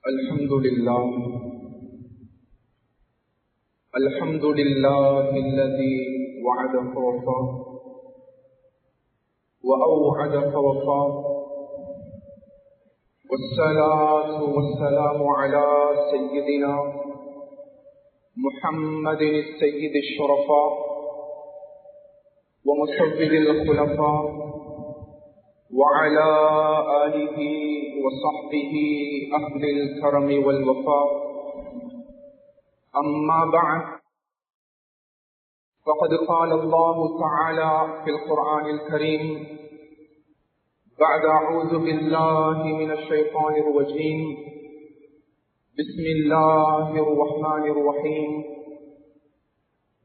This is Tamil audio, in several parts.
الحمد لله الذي وعد فوفى وأوعد فوفى، والصلاة والسلام على سيدنا محمد السيد الشرفاء ومسبب الخلفاء وعلى آله وصحبه أهل الكرم والوفاء. أما بعد، فقد قال الله تعالى في القرآن الكريم بعد أعوذ بالله من الشيطان الرجيم: بسم الله الرحمن الرحيم.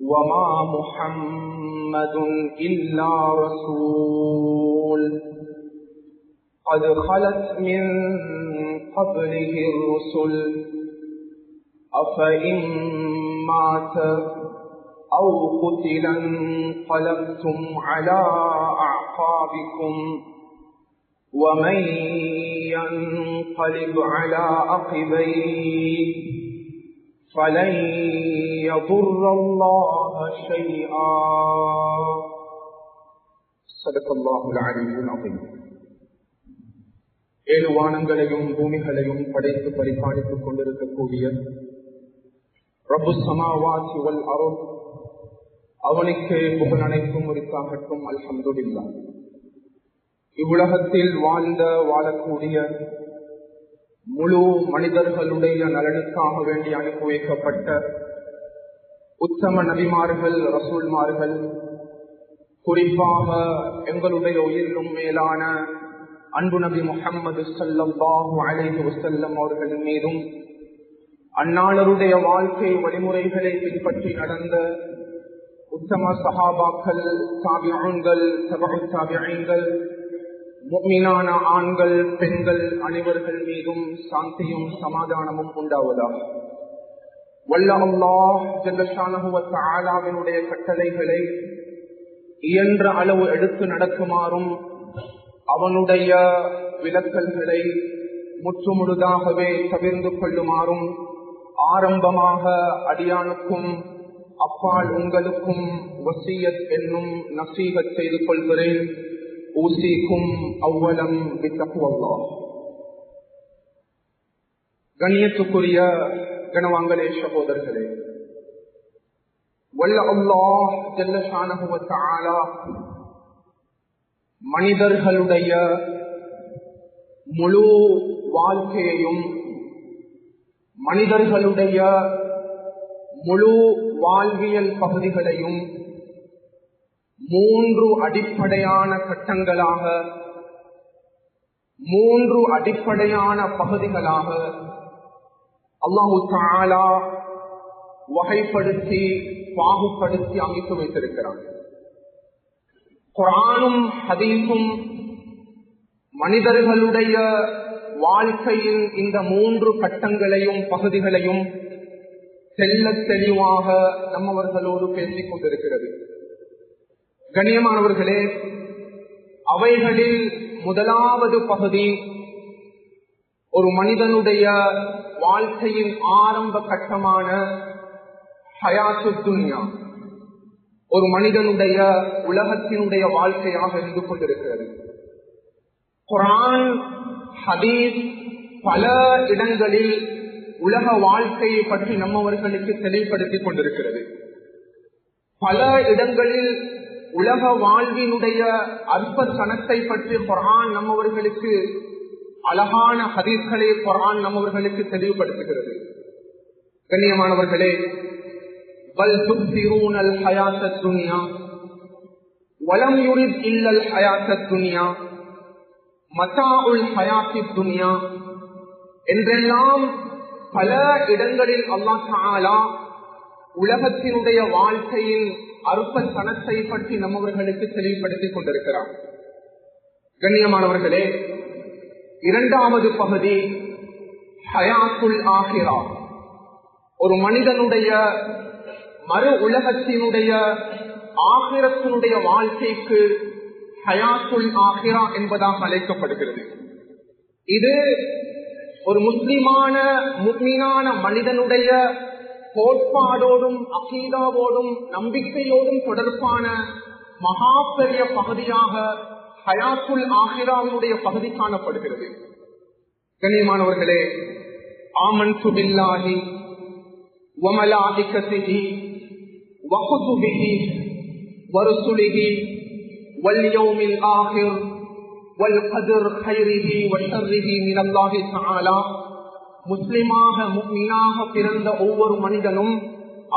وما محمد إلا رسول قد خلت من قبله الرسل أفإن مات أو قتل انقلبتم على أعقابكم ومن ينقلب على عقبيه فلن يضر الله شيئا. صدق الله العلي العظيم. ஏழு வானங்களையும் பூமிகளையும் படைத்து பரிபாலித்துக் கொண்டிருக்கக்கூடிய ரப்பு ஸமாவாத்தி வல் அர்த், அவனுக்கே புகழ் அனைத்தும் உரித்தாகட்டும். அல்ஹம்துலில்லாஹ். இவ்வுலகத்தில் வாழக்கூடிய முழு மனிதர்களுடைய நலனுக்காக வேண்டி அனுப்பி வைக்கப்பட்ட உத்தம நபிமார்கள், ரசூல்மார்கள், குறிப்பாக எங்களுடைய உயிரிலும் மேலான அன்பு நபி முஹம்மது ஸல்லல்லாஹு அலைஹி வஸல்லம் அவர்களின் மீதும், அந்நாளருடைய வாழ்க்கை வழிமுறைகளை பின்பற்றி நடந்த உத்தம சஹாபாக்கள், தாபிஊன்கள், தபஉ தாபிஈன்கள், முஃமினான ஆண்கள், பெண்கள் அனைவர்கள் மீதும் சாந்தியும் சமாதானமும் உண்டாவதாக. வல்ல அல்லாஹ் ஜல்ல ஷானஹு வ தஆலாவினுடைய கட்டளைகளை இயன்ற அளவு எடுத்து நடக்குமாறும், அவனுடைய விலக்கல்களை முற்றுமுழுதாகவே தவிர்ந்து கொள்ளுமாறும் ஆரம்பமாக அடியானுக்கும் அப்பால் உங்களுக்கும் வசியத் என்னும் நசீஹத் செய்து கொள்கிறேன். ஊசிக்கும் அவ்வலம் பித்தக்வல்லாஹ். கண்ணியத்துக்குரிய கணவான்களே, சகோதரர்களே, வல்ல அல்லாஹ் ஜல்ல ஷானஹு வ தஆலா மனிதர்களுடைய முழு வாழ்க்கையையும், மனிதர்களுடைய முழு வாழ்வியல் பகுதிகளையும் மூன்று அடிப்படையான கட்டங்களாக, மூன்று அடிப்படையான பகுதிகளாக அல்லாஹு தஆலா வகைப்படுத்தி பாகுபடுத்தி அமைத்து வைத்திருக்கிறார். குர்ஆனும் ஹதீஸும் மனிதர்களுடைய வாழ்க்கையின் இந்த மூன்று கட்டங்களையும் பகுதிகளையும் தெல்ல தெளிவாக நம்மவர்களோடு பேசிக் கொண்டிருக்கிறது. கண்ணியமானவர்களே, அவைகளில் முதலாவது பகுதி ஒரு மனிதனுடைய வாழ்க்கையின் ஆரம்ப கட்டமான ஹயாத்து துன்யா, ஒரு மனிதனுடைய உலகத்தினுடைய வாழ்க்கையாக இருந்து கொண்டிருக்கிறது. குர்ஆன், ஹதீஸ் பல இடங்களில் உலக வாழ்க்கையை பற்றி நம்மவர்களுக்கு தெளிவுபடுத்திக் கொண்டிருக்கிறது. பல இடங்களில் உலக வாழ்வினுடைய அற்ப சனத்தை பற்றி குர்ஆன் நம்மவர்களுக்கு, அழகான ஹதீஸ்களை குர்ஆன் நம்மவர்களுக்கு தெளிவுபடுத்துகிறது. கண்ணியமானவர்களே, பல் துக்ஸிரூனல் ஹயாத்தத் துன்யா வலம் யுரித் இல்லல் ஹயாத்தத் துன்யா மதாஉல் ஹயாத்தித் துன்யா என்றெல்லாம் பல இடங்களில் அல்லாஹ் தஆலா உலகத்தினுடைய வாழ்க்கையின் அற்ப சனத்தை பற்றி நம்மவர்களுக்கு தெளிவுபடுத்திக் கொண்டிருக்கிறார். கண்ணியமானவர்களே, இரண்டாவது பகுதி ஹயாத்துல் ஆஹிரா, ஒரு மனிதனுடைய மறு உலகத்தினுடைய ஆகிரத்தினுடைய வாழ்க்கைக்கு ஹயாத்துல் ஆஹிரா என்பதாக அழைக்கப்படுகிறது. இது ஒரு முஸ்லிமான முஃமினான மனிதனுடைய கோட்பாடோடும் அகீதாவோடும் நம்பிக்கையோடும் தொடர்பான மகா பெரிய பகுதியாக ஹயாத்துல் ஆஹிராவினுடைய பகுதி காணப்படுகிறது. கண்ணியமானவர்களே, ஆமன்து பில்லாஹி வ மலாயிகத்திஹி வ குதுபிஹி வ ருசுலிஹி வல் யௌமில் ஆஹிர் வல் கத்ர் கைரிஹி வ ஷர்ரிஹி மினல்லாஹி தஆலா. முஸ்லிமாக முஃமினாக பிறந்த ஒவ்வொரு மனிதனும்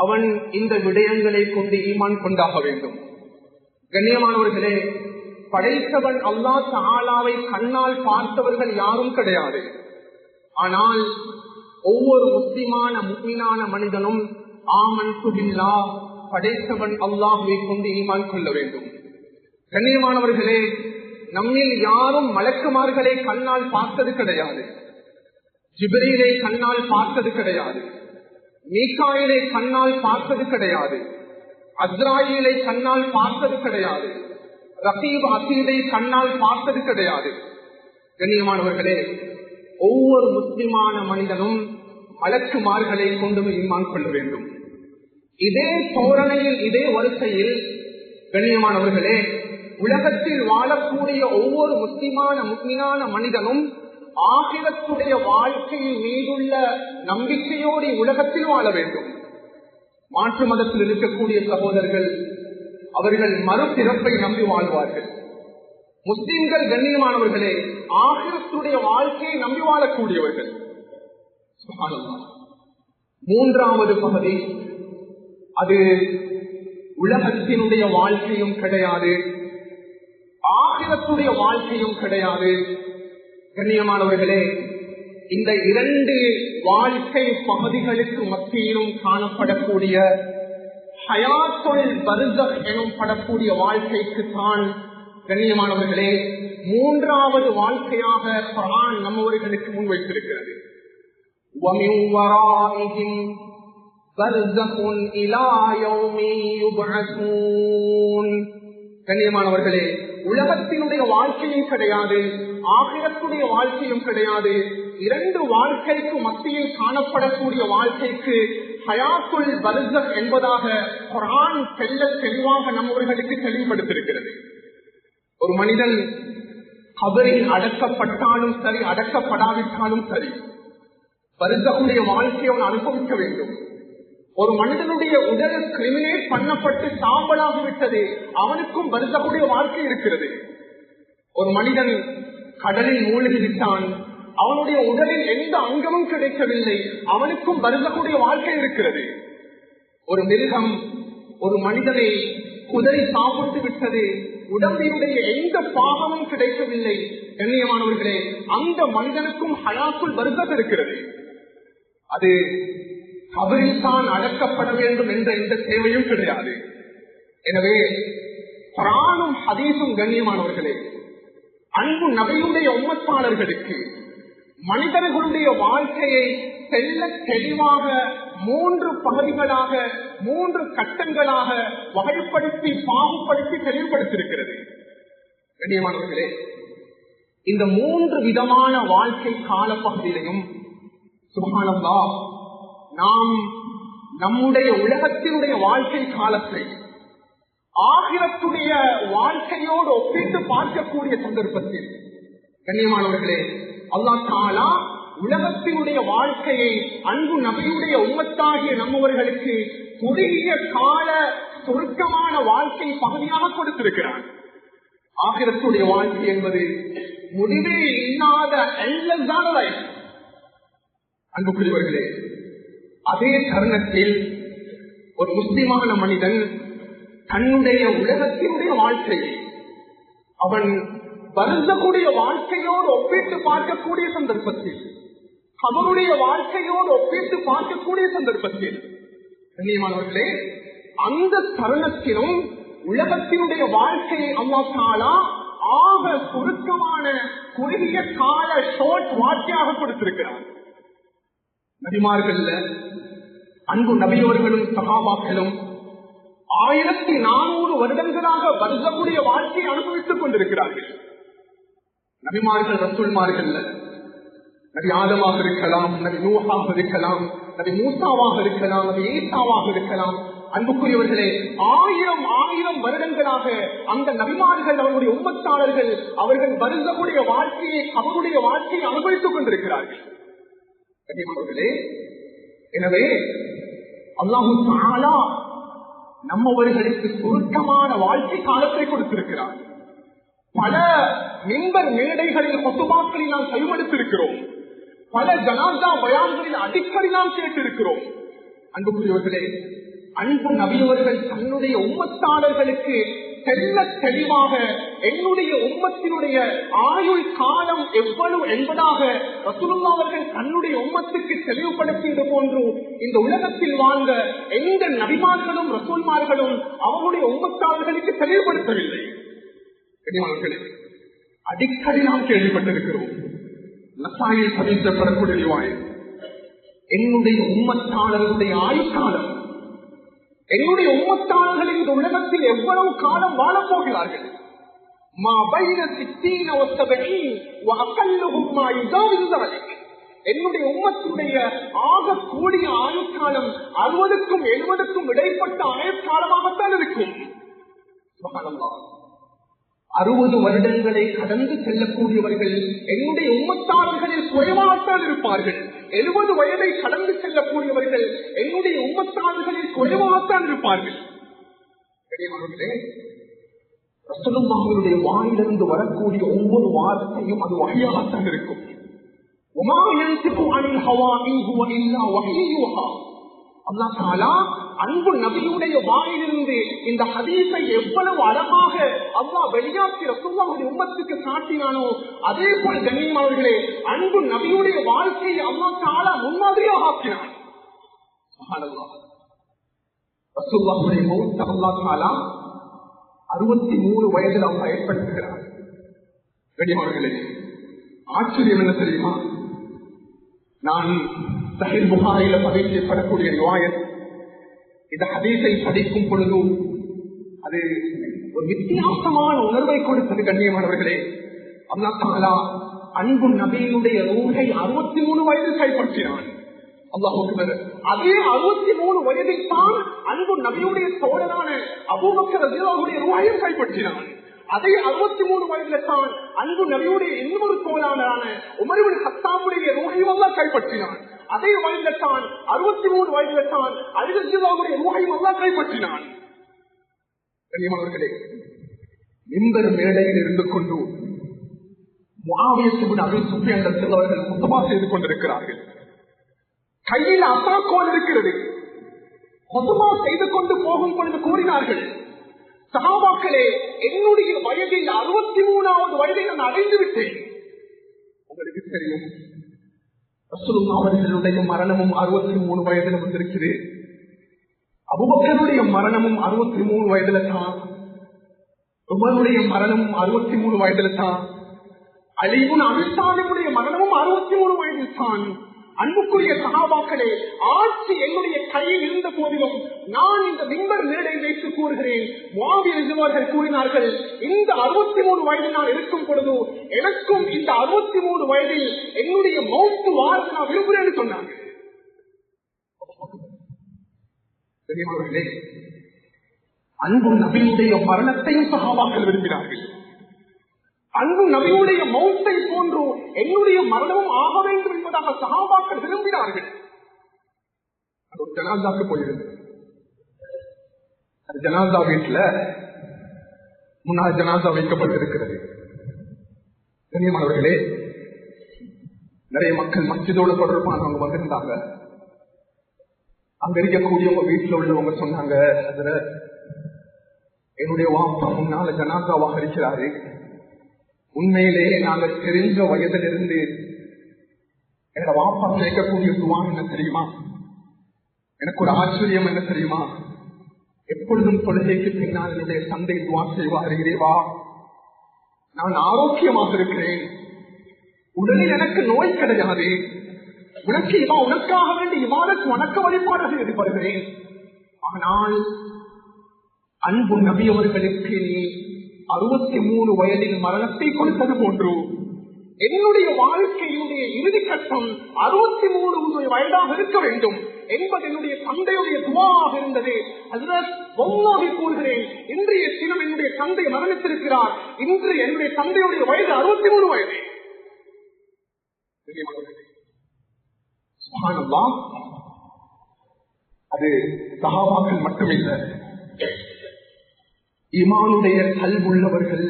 அவன் இந்த விடயங்களை கொண்டு ஈமான் கொண்டாக வேண்டும். கண்ணியமானவர்களே, படைத்தவன் அல்லாஹ் தஆலாவை கண்ணால் பார்த்தவர்கள் யாரும் கிடையாது. ஆனால் ஒவ்வொரு முஸ்லிமான முஃமினான மனிதனும் ஆமன்து பில்லாஹ், படைத்தவன் அல்லாஹ்வை கொண்டு ஈமான் கொள்ள வேண்டும். கண்ணியமானவர்களே, நம்மில் யாரும் மலக்குமார்களை கண்ணால் பார்த்தது கிடையாது. ஜிப்ரீலை கண்ணால் பார்த்தது கிடையாது. மீகாயிலை கண்ணால் பார்த்தது கிடையாது. அஸ்ராயீலை கண்ணால் பார்த்தது கிடையாது. ரகீப் அசீதை கண்ணால் பார்த்தது கிடையாது. கண்ணியமானவர்களே, ஒவ்வொரு முஸ்லிமான மனிதனும் மலக்குமார்களை கொண்டு ஈமான் கொள்ள வேண்டும். இதே தோரணையில், இதே வரிசையில் கண்ணியமானவர்களே, உலகத்தில் வாழக்கூடிய ஒவ்வொரு முஸ்லிமான முஃமினான மனிதனும் ஆகிரத்துடைய வாழ்க்கையின் மீதுள்ள நம்பிக்கையோடு உலகத்தில் வாழ வேண்டும். மாற்று மதத்தில் இருக்கக்கூடிய சகோதரர்கள் அவர்கள் மறுபிறப்பை நம்பி வாழ்வார்கள். முஸ்லிம்கள் கண்ணியமானவர்களே ஆகிரத்துடைய வாழ்க்கையை நம்பி வாழக்கூடியவர்கள். மூன்றாவது பகுதி, அது உலகத்தினுடைய வாழ்க்கையும் கிடையாது, ஆகிரத்துடைய வாழ்க்கையும் கிடையாது. கண்ணியமானவர்களே, இந்த இரண்டு வாழ்க்கை பகுதிகளுக்கு மத்தியிலும் காணப்படக்கூடிய ஹயாத்துல் பர்ஸக் எனும் படக்கூடிய வாழ்க்கைக்கு தான் கண்ணியமானவர்களே மூன்றாவது வாழ்க்கையாக குர்ஆன் நம்மவர்களுக்கு முன்வைத்திருக்கிறது. வமின் வராஇஹிம் பர்ஸகுன் இலா யௌமி யுப்அஸூன். கண்ணியமானவர்களே, உலகத்தினுடைய வாழ்க்கையும் கிடையாது, ஆகிரத்துடைய வாழ்க்கையும் கிடையாது. இரண்டு வாழ்க்கைக்கு மத்தியில் காணப்படக்கூடிய வாழ்க்கைக்கு ஹயாத்துல் பர்ஸக் என்பதாக குர்ஆன் தெளிவாக நம்மவர்களுக்கு தெளிவுபடுத்தியிருக்கிறது. ஒரு மனிதன் கபரில் அடக்கப்பட்டாலும் சரி, அடக்கப்படாவிட்டாலும் சரி, பர்ஸக்குடைய வாழ்க்கையை அவன் அனுபவிக்க வேண்டும். ஒரு மனிதனுடைய உடல் கிரிமினேட் பண்ணப்பட்டு சாம்பலாகிவிட்டது, அவனுக்கும் பர்ஸக்குடைய வாழ்க்கை இருக்கிறது. ஒரு மனிதன் கடலில் மூழ்கிவிட்டான், அவனுடைய உடலில் எந்த அங்கமும் கிடைக்கவில்லை, அவனுக்கும் பர்ஸக்குடைய வாழ்க்கை இருக்கிறது. ஒரு மிருகம் ஒரு மனிதனை குதறி சாப்பிட்டு விட்டது, உடம்பினுடைய எந்த பாகமும் கிடைக்கவில்லை. கண்ணியமானவர்களே, அந்த மனிதனுக்கும் ஹயாத்துல் பர்ஸக் இருக்கிறது. அது கபரில் தான் அடக்கப்பட வேண்டும் என்ற எந்த தேவையும் கிடையாது. எனவே குர்ஆனும் ஹதீஸும் கண்ணியமானவர்களே அன்பு நபியுடைய உம்மத்தாளர்களுக்கு மனிதர்களுடைய வாழ்க்கையை தெல்ல தெளிவாக மூன்று பகுதிகளாக, மூன்று கட்டங்களாக வகைப்படுத்தி பாகுபடுத்தி தெளிவுபடுத்தியிருக்கிறது. கண்ணியமானவர்களே, இந்த மூன்று விதமான வாழ்க்கை கால பகுதியிலையும் சுப்ஹானல்லாஹ் நாம் நம்முடைய உலகத்தினுடைய வாழ்க்கை காலத்தை ஆகிரத்துடைய வாழ்க்கையோடு ஒப்பிட்டு பார்க்கக்கூடிய சந்தர்ப்பத்தில் கண்ணியமானவர்களே அல்லாஹ் தஆலா உலகத்தினுடைய வாழ்க்கையை அன்பு நபியுடைய உம்மத்தாகிய நம்மவர்களுக்கு குறுகிய கால சுருக்கமான வாழ்க்கை பகுதியாக கொடுத்திருக்கிறார். ஆகிரத்துடைய வாழ்க்கை என்பது முடிவே இல்லாத எல்லதான லைஃப். அன்புக்குரியவர்களே, அதே தருணத்தில் ஒரு முஸ்லிமான மனிதன் தன்னுடைய உலகத்தினுடைய வாழ்க்கையை அவன் பர்ஸக்குடைய வாழ்க்கையோடு ஒப்பிட்டு பார்க்கக்கூடிய சந்தர்ப்பத்தில், அவருடைய வாழ்க்கையோடு ஒப்பிட்டு பார்க்கக்கூடிய சந்தர்ப்பத்தில் கண்ணியமானவர்களே அந்த தருணத்திலும் உலகத்தினுடைய வாழ்க்கையை அல்லாஹ் தஆலா ஆக சுருக்கமான குறுகிய கால ஷார்ட் வார்த்தையாக கொடுத்திருக்கிறார். நபிமார்கள் அன்பு நபியவர்களும் சஹாபாக்களும் 1400 வருடங்களாக பர்ஸக்குடைய வாழ்க்கையை அனுபவித்துக் கொண்டிருக்கிறார்கள். நபிமார்கள் ரசூல்மார்கள் நபி ஆதமாக இருக்கலாம், நபி நூஹாக இருக்கலாம், நபி மூசாவாக இருக்கலாம், நபி ஈசாவாக இருக்கலாம். அன்புக்குரியவர்களே, ஆயிரம் வருடங்களாக அந்த நபிமார்கள் அவருடைய உம்மத்தாளர்கள் அவர்கள் வருகக்கூடிய வாழ்க்கையை அவருடைய வாழ்க்கையை அனுபவித்துக் கொண்டிருக்கிறார்கள். கண்ணியமானவர்களே, எனவே அல்லாஹு தஆலா நம்மவர்களுக்கு சுருக்கமான வாழ்க்கை காலத்தை கொடுத்திருக்கிறார். பல மிம்பர் மேடைகளில் கொத்துபாக்களில் நாம் கைவெடுத்திருக்கிறோம். பல ஜனாசா பயான்களில் அடிக்கடி நாம் கேட்டிருக்கிறோம். அன்புக்குரியவர்களே, அன்பு நபியவர்கள் தன்னுடைய உம்மத்தாளர்களுக்கு தெல்ல தெளிவாக என்னுடைய உம்மத்தினுடைய ஆயுள் காலம் எவ்வளவு என்பதாக ரசூலுல்லாஹ் அவர்கள் தன்னுடைய உம்மத்துக்கு தெளிவுபடுத்தியது போன்று இந்த உலகத்தில் வாழ்ந்த எந்த நபிமார்களும் ரசூல்மார்களும் அவருடைய உம்மத்தாளர்களுக்கு தெளிவுபடுத்தவில்லை. அடிக்கடி நாம் கேள்விப்பட்டிருக்கிறோம். நசாயில் பதிக்கப்படக்கூடிய ரிவாயத், என்னுடைய உம்மத்தாளர்களுடைய ஆயுட்காலம், என்னுடைய உம்மத்தாளர்கள் இந்த உலகத்தில் எவ்வளவு காலம் வாழப் போகிறார்கள். என்னுடைய உம்மத்துடைய ஆக கூடிய ஆயுட்காலம் 60க்கும் 70க்கும் இடைப்பட்ட ஆயுட்காலமாகத்தான் இருக்கும். 60 வருடங்களை கடந்து செல்லக்கூடியவர்கள் என்னுடைய உம்மத்தாளர்களில் குறைவாகத்தான் இருப்பார்கள். 70 வயதை கடந்து செல்லக்கூடியவர்கள் என்னுடைய உம்மத்தாளர்களில் குறைவாகத்தான் இருப்பார்கள். ரசூலுல்லாஹ்வுடைய வாயிலிருந்து வரக்கூடிய ஒவ்வொரு வார்த்தையும் அது வஹ்யாகத்தான் இருக்கும். வமா யன்திகு அனில் ஹவா இன் ஹுவ இல்லா வஹ்யுஹா. அல்லாஹ் தஆலா அன்பு நபியுடைய வாயிலிருந்து இந்த ஹதீஸை எவ்வளவு அழகாக அல்லாஹ் வெளியாக்கி ரசூலுல்லாஹ்வுடைய உம்மத்துக்கு காட்டினானோ அதே போல் கண்ணியமானவர்களே, அன்பு நபியுடைய வாழ்க்கையை அல்லாஹ் தஆலா முன்மாதிரியாக ஆக்கினான். சுப்ஹானல்லாஹ். ரசூலுல்லாஹ்வுடைய மௌத் அல்லாஹ் தஆலா 63 வயதில் அல்லாஹ் ஏற்படுத்துகிறார். கண்ணியமானவர்களே, ஆச்சரியம் என்ன தெரியுமா? நான் சஹீஹ் புகாரில பதிவு செய்யப்படக்கூடிய ரிவாயத், இந்த ஹதீஸை படிக்கும் பொழுது அது ஒரு வித்தியாசமான உணர்வை கொடுத்தது. கண்ணியமானவர்களே, அல்லாஹ் தஆலா அன்பு நபியினுடைய ரூஹை 63 வயதில் கைப்பற்றினான். அல்லாஹ் அக்பர். அதே 63 வயதில் தான் அன்பு நபியுடைய தோழரான அபூபக்கர் ரலியல்லாஹுடைய ரூஹையும் கைப்பற்றினான். அதே 63 வயதில தான் அன்பு நபியுடைய இன்னொரு தோழரான உமர் இப்னு கத்தாபுடைய ரூஹையும் அல்லாஹ் கைப்பற்றினான். அதே வயதில தான் 63 வயதில தான் அலி ரலியல்லாஹுடைய ரூஹையும் அல்லாஹ் கைப்பற்றினான். கண்ணியமானவர்களே, மிம்பர் மேடையில் இருந்து கொண்டு முஆவியா இப்னு அபீ சுஃபியான் அவர்கள் குத்பா செய்து கொண்டிருக்கிறார்கள். கையில் அசாக்கோல் இருக்கிறது. குத்பா செய்து கொண்டு போகும் பொழுது கூறினார்கள், சஹாபாக்களே, என்னுடைய வயதில் 63வது வயதை நான் அடைந்து விட்டேன். உங்களுக்கு தெரியும், ரசூலுல்லாஹ் அவர்களுடைய மரணமும் 63 வயதில் வந்திருக்கிறது. அபூபக்கருடைய மரணமும் 63 வயதில தான். உமருடைய மரணமும் 63 வயதில தான். அலி இப்னு அபீ தாலிபுடைய மரணமும் 63 வயதில் தான். அன்புக்குரிய சஹாபாக்களே, ஆட்சி என்னுடைய கையில் இருந்த போதிலும் நான் இந்த மிம்பர் மேடை வைத்து கூறுகிறேன், முஆவியா அவர்கள் கூறினார்கள், இந்த 63 வயதில் நான் இருக்கும் பொழுது எனக்கும் இந்த 63 வயதில் என்னுடைய மௌத்து வாழ நான் விரும்புகிறேன் சொன்னாங்க. அன்பு நபியுடைய மரணத்தையும் சஹாபாக்கள் விரும்பினார்கள். அன்பு நபியுடைய மௌத்தை போன்று என்னுடைய மரணமும் ஆக வேண்டும் என்பதாக சஹாபாக்கள் விரும்பினார்கள். அது ஒரு ஜனாசாக்கு போயிருந்தது. அந்த ஜனாசா வீட்டுல முன்னாள் ஜனாசா வைக்கப்பட்டிருக்கிறது. கண்ணியமானவர்களே, நிறைய மக்கள் மஸ்ஜிதோடு தொடர்பானவங்க வந்திருந்தாங்க. அங்க இருக்கக்கூடியவங்க வீட்டுல உள்ளவங்க சொன்னாங்க, அதுல என்னுடைய வாப்பா முன்னால ஜனாசாவாக இருக்கிறாரு. உண்மையிலே நாங்கள் தெரிஞ்ச வயதிலிருந்து என்னோட வாப்பா கேட்கக்கூடிய துவா என்ன தெரியுமா? எனக்கு ஒரு ஆச்சரியம் என்ன தெரியுமா? எப்பொழுதும் தொழுகைக்கு பின்னால் என்னுடைய தந்தை துவா செய்வார், இறைவா நான் ஆரோக்கியமாக இருக்கிறேன், உடனே எனக்கு நோய் கிடையாது, உனக்காக வேண்டி இவ்வாறு வணக்க வழிபாடுகள் ஈடுபடுகிறேன். ஆனால் அன்பு நபி அவர்களுக்கு நீ 63 வயதில் மரணத்தை கொடுத்தது போன்று என்னுடைய வாழ்க்கையினுடைய இறுதி கட்டம் 63 வயதாக இருக்க வேண்டும் என்பது என்னுடைய தந்தையுடைய துவாவாக இருந்தது. அதில் ஒன்றாக கூறுகிறேன், இன்றைய தினம் என்னுடைய தந்தை மரணித்திருக்கிறார். இன்று என்னுடைய தந்தையுடைய வயது 63 வயது. சுப்ஹானல்லாஹ். அது சஹாபாக்கள் மட்டுமில்லை, ஈமானுடைய கல்வுள்ளவர்கள்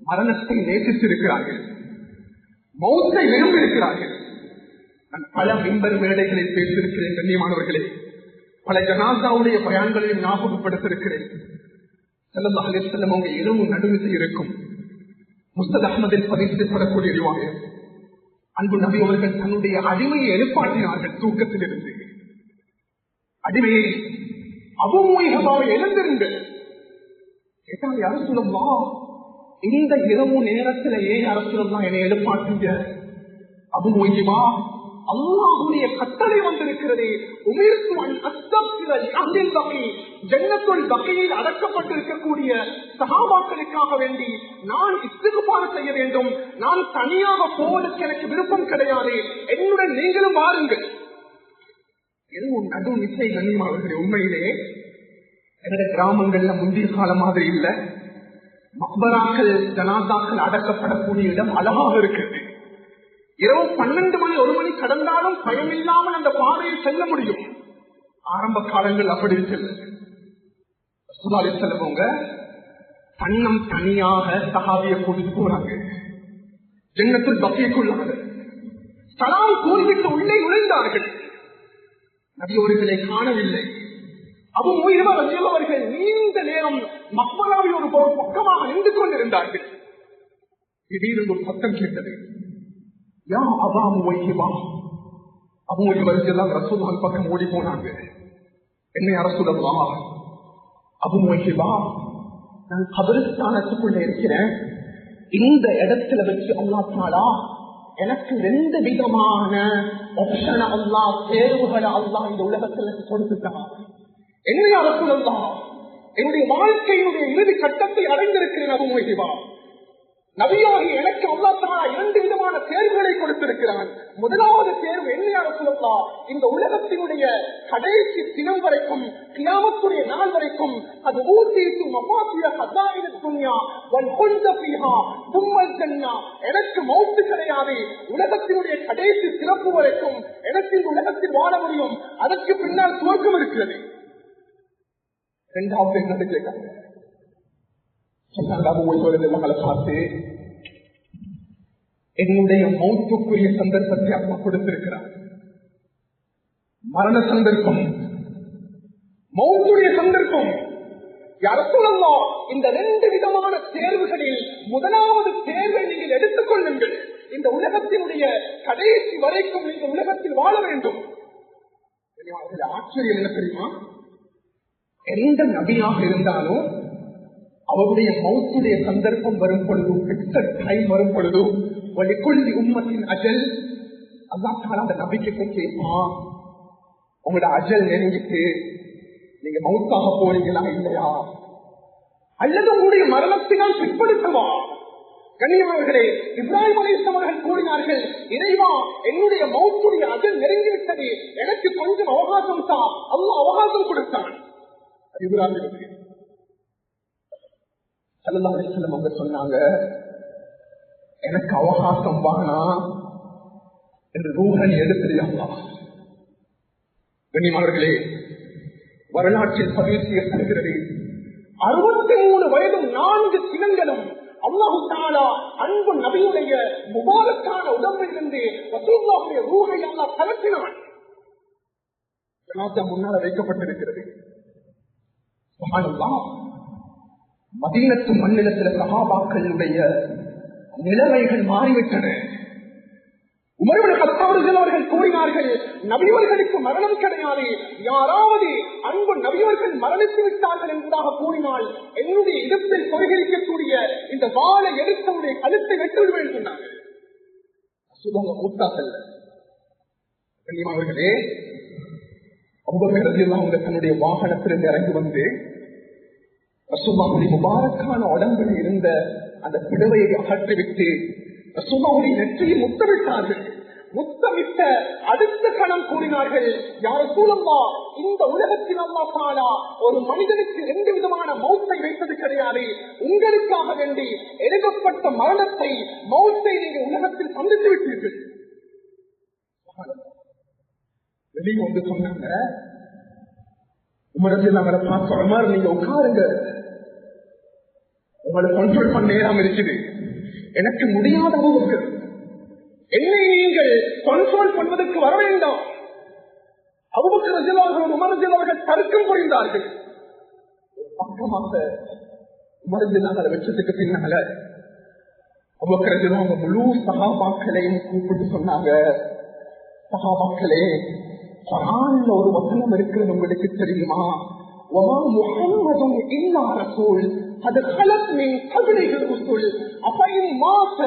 மரணத்தை நேசித்திருக்கிறார்கள், மௌத்தை விரும்பியிருக்கிறார்கள். நான் பல மிம்பர் மேடைகளில் பேசியிருக்கிறேன் கண்ணியமானவர்களே, பல ஜனாசாவுடைய பயான்களையும் ஞாபகப்படுத்திருக்கிறேன். ஸல்லல்லாஹு அலைஹி வஸல்லம் அவங்க இரவு நடுவிசை இருக்கும். முஸ்தத் அஹ்மதில் பதிக்கப்படக்கூடிய ரிவாயத், அன்பு நபி அவர்கள் தன்னுடைய அடிமையை எழுப்பாட்டினார்கள் தூக்கத்தில் இருந்து. அடிமையை அபூ முஹைபாவை எழுந்திருங்கள் கேட்டால், யார சொல்லலாம் இந்த இரவு நேரத்தில் ஏன் யார சொல்லலாம் என்னை எழுப்பாட்டுங்க? அபூ முஹைபா, அல்லாஹ்வுடைய கட்டளை வந்திருக்கிறது. ஜன்னத்துல் பகீயில் அடக்கப்பட்டிருக்கக்கூடிய சஹாபாக்களுக்காக வேண்டி நான் இஸ்திக்ஃபார் செய்ய வேண்டும். நான் தனியாக போவதற்கு எனக்கு விருப்பம் கிடையாது, என்னுடன் நீங்களும் வாருங்கள். எதுவும் நடு நிச்சய கண்ணியமானவர்களே, உண்மையிலே என்னுடைய கிராமங்கள்ல முந்தைய காலம் மாதிரி இல்ல. மக்பராக்கள் ஜனாதாக்கள் அடக்கப்படக்கூடிய இடம் அழகாக இருக்கிறது. இரவு 12 மணி 1 மணி கடந்தாலும் பயமில்லாமல் அந்த பாதையில் செல்ல முடியும். ஆரம்ப காலங்கள் அப்படி செல்லவங்க தன்னம் தனியாக சஹாபிய கூட்டிட்டு போறாங்க. ஜன்னத்துல் பகீக்குள்ளாக சலாம் கூறிவிட்டு உள்ளே நுழைந்தார்கள். நபியவர்களை காணவில்லை. அபூ முஹைபா ரலியல்லாஹு அவர்கள் நீண்ட நேரம் மக்பராவில் ஒரு பக்கமாக நின்று கொண்டிருந்தார்கள். திடீரென்று ஒரு சத்தம் கேட்டது. யா அபா முஹைபா. அபூ முஹைபா ரலியல்லாஹு ரசூலுல்லாஹ் பக்கம் ஓடி போனாங்க. என்ன யா ரசூலல்லாஹ்? அபூ முஹைபா, நான் கபரிஸ்தானத்துக்குள்ள இருக்கிறேன். இந்த இடத்துல வச்சு அல்லாஹ் தஆலா எனக்கு 2 விதமான ஆப்ஷன் அல்லாஹ் தேர்வுகளை அல்லாஹ் இந்த உலகத்துல கொடுத்துட்டான். என்ன யா ரசூலல்லாஹ்? என்னுடைய வாழ்க்கையினுடைய இறுதி கட்டத்தை அடைந்திருக்கிறேன் அபூ முஹைபா. நபியாகி எனக்கு அல்லாஹ் தஆலா 2 விதமான தேர்வுகளை கொடுத்திருக்கிறான். முதலாவது தேர்வு என்ன யா ரசூலல்லாஹ்? இந்த உலகத்தினுடைய கடைசி தினம் வரைக்கும், கியாமத்துடைய நாள் வரைக்கும், அது ஊதீது மஃபாத்திய ஹஸாயின துன்யா வல் குல்த ஃபீஹா தும்மல் ஜன்னா. எனக்கு மௌத் கிடையாது. உலகத்தினுடைய கடைசி சிறப்பு வரைக்கும் எனக்கு இந்த உலகத்தில் வாழ முடியும். அதற்கு பின்னால் சுவர்க்கம் இருக்கிறது. இரண்டாவது என்ன கேட்காங்க? பார்த்து என்னுடைய மௌத்துக்குரிய சந்தர்ப்பத்தை அம்மா கொடுத்திருக்கிறார். மரண சந்தர்ப்பம், மௌத்துடைய சந்தர்ப்பம். யாரோ இந்த 2 விதமான தேர்வுகளில் முதலாவது தேர்வை நீங்கள் எடுத்துக் கொள்ளுங்கள். இந்த உலகத்தினுடைய கடைசி வரைக்கும் இந்த உலகத்தில் வாழ வேண்டும். ஆச்சரியம் என்ன தெரியுமா? எந்த நபியாக இருந்தாலும் அவருடைய மௌத்துடைய சந்தர்ப்பம் வரும் பொழுது, பிக்சட் டைம் வரும் பொழுது, உம்மத்தின் அஜல் அல்லாஹ் அந்த நபிக்கிட்ட கேட்பான், உங்களோட அஜல் நெருங்கிட்டு நீங்க மௌத்தாக போறீங்களா இல்லையா, அல்லது உங்களுடைய மரணத்தினால் பிற்படுத்தவா? கண்ணியமானவர்களே, இப்ராஹிம் அலைஹிஸ்ஸலாம் அவர்கள் கூறினார்கள், இறைவா என்னுடைய மௌத்துடைய அஜல் நெருங்கிவிட்டது, எனக்கு கொஞ்சம் அவகாசம் தான். அல்லாஹ் அவகாசம் கொடுத்தான். இப்ராஹிம் ஸல்லல்லாஹு அலைஹி வஸல்லம் அவங்க சொன்னாங்க, எனக்கு அவகாசம் வானா என்று ரூஹன் எடுத்துறியாங்களா? கண்ணியமானவர்களே, வரலாற்றில் பதிவு செய்யப்படுகிறது, 63 வயதும் 4 தினங்களும் அல்லாஹு தஆலா அன்பு நபியுடைய முபாரக்கான உடம்பிலிருந்து ரசூலுல்லாஹுடைய ரூஹை அல்லாஹ் கலற்றினான். ஜனாஸா முன்னால் வைக்கப்பட்டிருக்கிறது. சுப்ஹானல்லாஹ். மதீனத்து மண்ணிலத்தில் சஹாபாக்களுடைய நிலைமைகள் மாறிவிட்டன. உமர் இப்னு கத்தாப் அவர்கள் கூறினார்கள், நபியவர்களுக்கு மரணம் கிடையாது, யாராவது அன்பு நபியவர்கள் மரணித்து விட்டார்கள் என்பதாக கூறினால் என்னுடைய இடத்தில் கொள்கைக்கக்கூடிய இந்த வாழை எடுத்தவுடைய கழுத்தை வெட்டு விடுவேன் சொன்னார்கள். மூத்தாக்கள் அவர்களே, அவங்க தன்னுடைய வாகனத்திலிருந்து இறங்கி வந்து ரசூலுல்லாஹுடைய முபாரக்கான உடம்பில் இருந்த அந்த பிடவையை அகற்றிவிட்டு ரசூலுல்லாஹுடைய நெற்றியை முத்தமிட்டார்கள். முத்தமிட்ட அடுத்த கணம் கூறினார்கள், யா ரசூலல்லாஹ், இந்த உலகத்தில் அல்லாஹ் தஆலா ஒரு மனிதனுக்கு 2 விதமான மௌத்தை வைத்தது கிடையாது. உங்களுக்காக வேண்டி எழுதப்பட்ட மரணத்தை, மௌத்தை நீங்கள் உலகத்தில் சந்தித்து விட்டீர்கள். வெளியே வந்து சொன்னாங்க, உமரத்தில் அவரை பார்க்க, உமர் நீங்க உட்காருங்க, உங்களை கண்ட்ரோல் பண்ண நேரம் இருக்குது, எனக்கு முடியாத அளவுக்கு என்னை நீங்கள் கண்ட்ரோல் பண்ணுவதற்கு வர வேண்டாம். அபூபக்கர் ரலியல்லாஹு அன்ஹு உமர் ரலியல்லாஹு அன்ஹு தர்க்கம் புரிந்தார்கள். பக்கமாக உமர் ரலியல்லாஹு அன்ஹு வெச்சதுக்கு பின்னால அபூபக்கர் ரலியல்லாஹு அன்ஹு முழு சஹாபாக்களையும் கூப்பிட்டு சொன்னாங்க, சஹாபாக்களே, குர்ஆன்ல ஒரு வசனம் இருக்கிறது உங்களுக்கு தெரியுமா? وما محمد إلا رسول قد خلت من قبله الرسل أفإن مات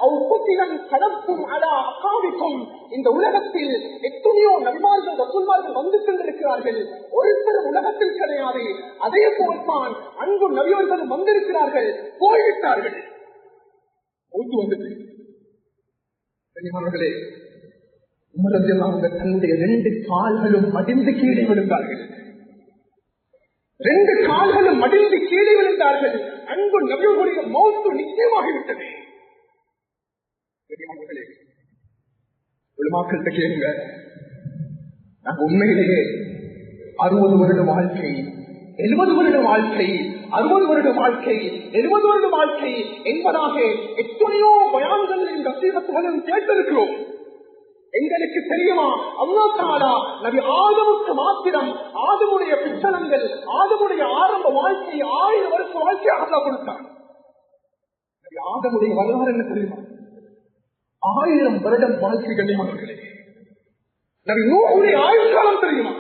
أو قتل انقلبتم على أعقابكم. இந்த உலகத்தில் எத்தனையோ நபிமார்கள் ரசூல்மார்கள் வந்து கொண்டிருக்கிறார்கள், ஒருத்தர் உலகத்தில் கிடையாது. அதே போல்தான் அன்பு நபியவர்கள் வந்திருக்கிறார்கள், போய்விட்டார்கள். கண்ணியமானவர்களே, உமர் ரலியல்லாஹு அன்ஹு தன்னுடைய 2 கால்களும் மடிந்து கீழே விழுந்தார்கள். 2 கால்களும் மடிந்து கீழே விழுந்தார்கள். அன்பு நபியுடைய மௌத்து நிச்சயமாகிவிட்டது. கண்ணியமானவர்களே, உலமாக்கள்கிட்ட கேளுங்க, நாங்க உண்மையிலேயே 60 வருட வாழ்க்கை, 70 வருட வாழ்க்கை, 60 வருட வாழ்க்கை, 70 வருட வாழ்க்கை என்பதாக எத்தனையோ பயான்களின் நசீஹத்துகளும் கேட்டிருக்கிறோம். எங்களுக்கு தெரியுமா, அல்லாஹ் தஆலா நபி ஆதமுக்கு மாத்திரம் ஆதமுடைய பிச்சனங்கள், ஆதமுடைய ஆரம்ப வாழ்க்கை 1000 வருஷ வாழ்க்கையாக அல்லாஹ் கொடுத்தான். நபி ஆதமுடைய வரலாறு என்ன தெரியுமா? 1000 வருடம் வாழ்க்கை. கண்ணியமானவர்களே, நபி நூஹுடைய ஆயுள் காலம் தெரியுமா?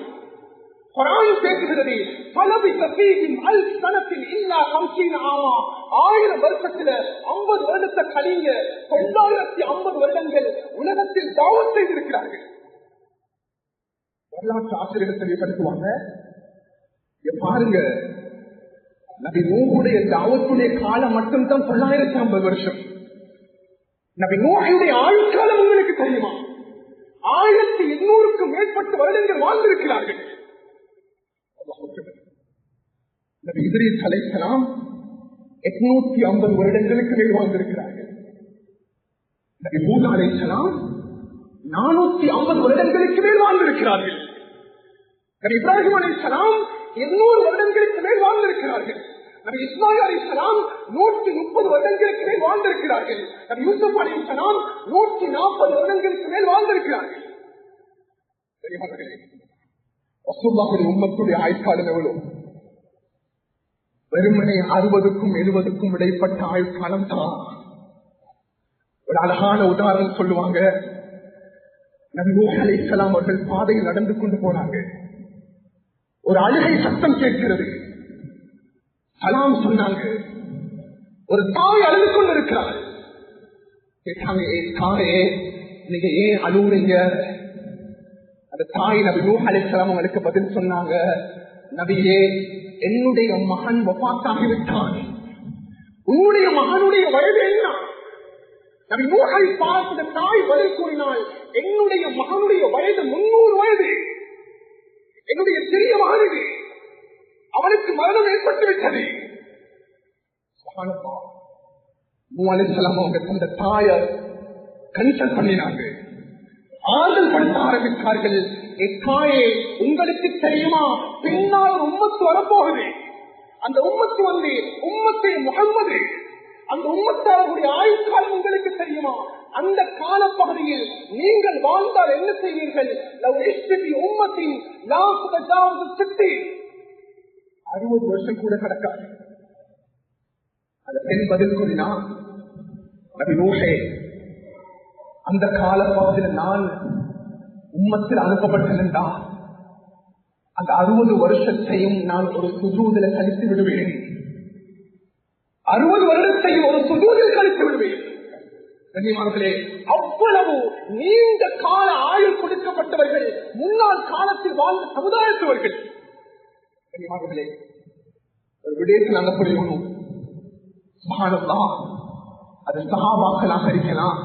குர்ஆன் பேசுகிறது, பலபிஸ ஃபீஹிம் அல்ஃப் ஸனத்தின் இல்லா 50 ஆமா. 1000 வருஷத்துல 50 வருடத்தை கழிங்க, 950 வருடங்கள் உலகத்தில் தாவத் செய்திருக்கிறார்கள். வரலாற்று ஆசிரியர்கள் தெளிவுபடுத்துவாங்க, பாருங்க, நபி நூஹுடைய தாவத்துடைய காலம் மட்டும்தான் 950 வருஷம். நபி நூஹுடைய ஆயுள் காலம் உங்களுக்கு தெரியுமா? 1800க்கும் மேற்பட்ட வருடங்கள் வாழ்ந்திருக்கிறார்கள். நபி இத்ரீஸ் அலைஹிஸ்ஸலாம் 850 வருடங்களுக்கு மேல் வாழ்ந்திருக்கிறார்கள். நபி மூசா அலைஹிஸ்ஸலாம் 450 வருடங்களுக்கு மேல் வாழ்ந்திருக்கிறார்கள். நபி இப்ராஹிம் அலைஹிஸ்ஸலாம் 200 வருடங்களுக்கு மேல் வாழ்ந்திருக்கிறார்கள். நபி இஸ்மாயில் அலைஹிஸ்ஸலாம் 130 வருடங்களுக்கு மேல் வாழ்ந்திருக்கிறார்கள். நபி யூசுப் அலைஹிஸ்ஸலாம் 140 வருடங்களுக்கு மேல் வாழ்ந்திருக்கிறார்கள். ரசூலுல்லாஹுடைய உம்மத்துடைய ஆயுட்காலம் எவ்வளவு? வெறுமனே 60க்கும் 70க்கும் இடைப்பட்ட ஆயுட்காலம் தான். ஒரு அழகான உதாரணம் சொல்லுவாங்க. நபி நூஹ் அலைஹிஸ்ஸலாம் அவர்கள் பாதையில் நடந்து கொண்டு போனாங்க. ஒரு அழுகை சத்தம் கேட்கிறது. சலாம் சொன்னாங்க. ஒரு தாய் அழுது கொண்டிருக்கிறார். கேட்டாங்க, தாயே, நீங்க ஏன் அழுவுறீங்க? அந்த தாய் நபி நூஹ் அலைஹிஸ்ஸலாம் அவங்களுக்கு பதில் சொன்னாங்க, நபியே, என்னுடைய மகன் வஃபாத்தாகிவிட்டான். உன்னுடைய மகனுடைய வயது என்ன? நபி நூஹை பார்த்த தாய் பதில் கூறினாள், என்னுடைய மகனுடைய வயது 300 வயது. என்னுடைய சிறிய மகனுக்கு அவனுக்கு மரணம் ஏற்பட்டு விட்டது. நூஹ் அலைஹிஸ்ஸலாம் அவங்க தந்த தாயை கன்சல்ட் பண்ணினாங்க, ஆறுதல் படுத்த ஆரம்பித்தார்கள். தாயே, உங்களுக்கு தெரியுமா, பின்னால் ஒரு உம்மத்து வரப்போகுது. அந்த உம்மத்து வந்து உம்மத்தை முஹம்மது, அந்த உம்மத்தாருடைய ஆயுட்காலம் உங்களுக்கு தெரியுமா? அந்த காலப்பகுதியில் நீங்கள் வாழ்ந்தால் என்ன செய்வீர்கள்? 60 வருஷம் கூட கிடக்காது. அந்த பெண் பதில் கூறினா, நபி நூஹே, அந்த காலப்பகுதியில் நான் உம்மத்தில் அனுப்பப்பட்டிருந்தா அந்த 60 வருஷத்தையும் நான் ஒரு சுஜூதில் கழித்து விடுவேன். 60 வருடத்தையும் ஒரு சுஜூதில் கழித்து விடுவேன். கண்ணியமானவர்களே, அவ்வளவு நீண்ட கால ஆயுள் கொடுக்கப்பட்டவர்கள், முன்னாள் காலத்தில் வாழ்ந்த சமுதாயத்தவர்கள். கண்ணியமானவர்களே, ஒரு விடயத்தில் நாங்கள் புரியணும். சுப்ஹானல்லாஹ், அது சஹாபாக்களாக இருக்கலாம்,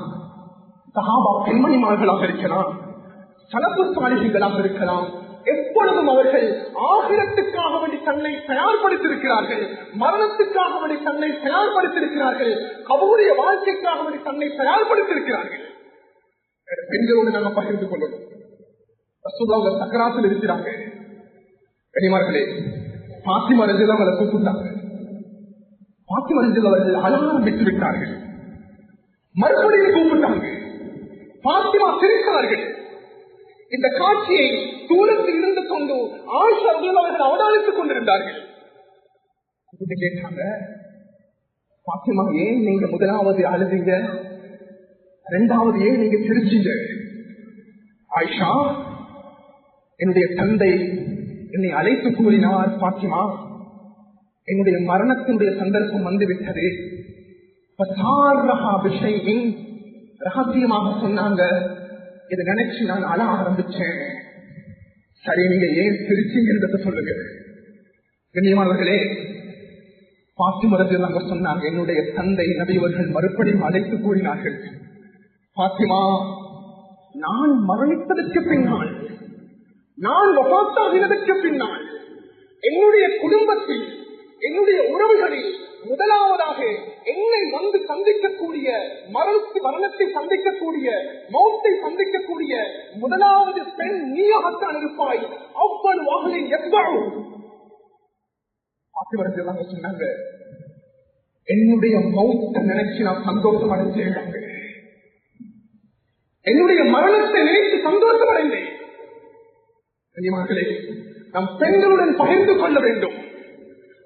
சஹாபா பெண்மணிமார்களாக இருக்கலாம், சலப்பு சாலிகளாக இருக்கலாம். எப்பொழுதும் அவர்கள் ஆகிரத்துக்காக வேண்டி தன்னை தயார்படுத்தியிருக்கிறார்கள், மரணத்துக்காக வேண்டி தன்னை தயார்படுத்தியிருக்கிறார்கள், கபூரிய வாழ்க்கைக்காக வேண்டி தன்னை தயார்படுத்தியிருக்கிறார்கள். பெண்களோடு நாங்கள் பகிர்ந்து கொள்ளணும். ரசூலுல்லாஹ் சக்கராத்தில் இருக்கிறாங்க. கனிமார்களே, பாத்திமா ரலியல்லாஹு அவர்களை கூப்பிட்டாங்க. பாத்திமா ரலியல்லாஹு அவர்கள் அழ ஆரம்பித்து விட்டார்கள். மறுபடியும் கூப்பிட்டாங்க. பாத்திமா சிரித்தார்கள். இந்த காட்சியை தூரத்தில் இருந்து கொண்டு ஆயிஷா ரலியல்லாஹு அவர்கள் அவதானித்துக் கொண்டிருந்தார்கள். கேட்டாங்க, பாத்திமா ஏன் நீங்க முதலாவது அழுதீங்க, இரண்டாவது ஏன் நீங்க சிரிச்சீங்க? ஆயிஷா, என்னுடைய தந்தை என்னை அழைத்து கூறினார், பாத்திமா என்னுடைய மரணத்தினுடைய சந்தர்ப்பம் வந்துவிட்டது. ரகசியமாக சொன்னாங்க. இதை நினைச்சு நான் அழ ஆரம்பிச்சேன். சரி, நீங்க ஏன் சிரிச்சீங்கன்றத சொல்லுங்க. கண்ணியமானவர்களே, பாத்திமா ரலியல்லாஹு அன்ஹா சொன்னாங்க, என்னுடைய தந்தை நபியவர்கள் மறுபடியும் அழைத்து கூறினார்கள், பாத்திமா நான் மரணித்ததற்கு பின்னால், நான் வஃபாத்தாகினதற்கு பின்னால் என்னுடைய குடும்பத்தில், என்னுடைய உறவுகளில் முதலாவதாக என்னை வந்து சந்திக்கக்கூடிய, மரணத்தை சந்திக்கக்கூடிய, மௌத்தை சந்திக்கக்கூடிய முதலாவது பெண் நீயாகத்தான் இருப்பாய். அவ்வளவு வாகலில் எவ்வளவு பாத்திவர்கள் சொன்னாங்க, என்னுடைய மௌத்தை நினைச்சு நான் சந்தோஷம் அடைஞ்சேன், என்னுடைய மரணத்தை நினைத்து சந்தோஷம் அடைந்தேன். நம் பெண்களுடன் பகிர்ந்து கொள்ள வேண்டும்.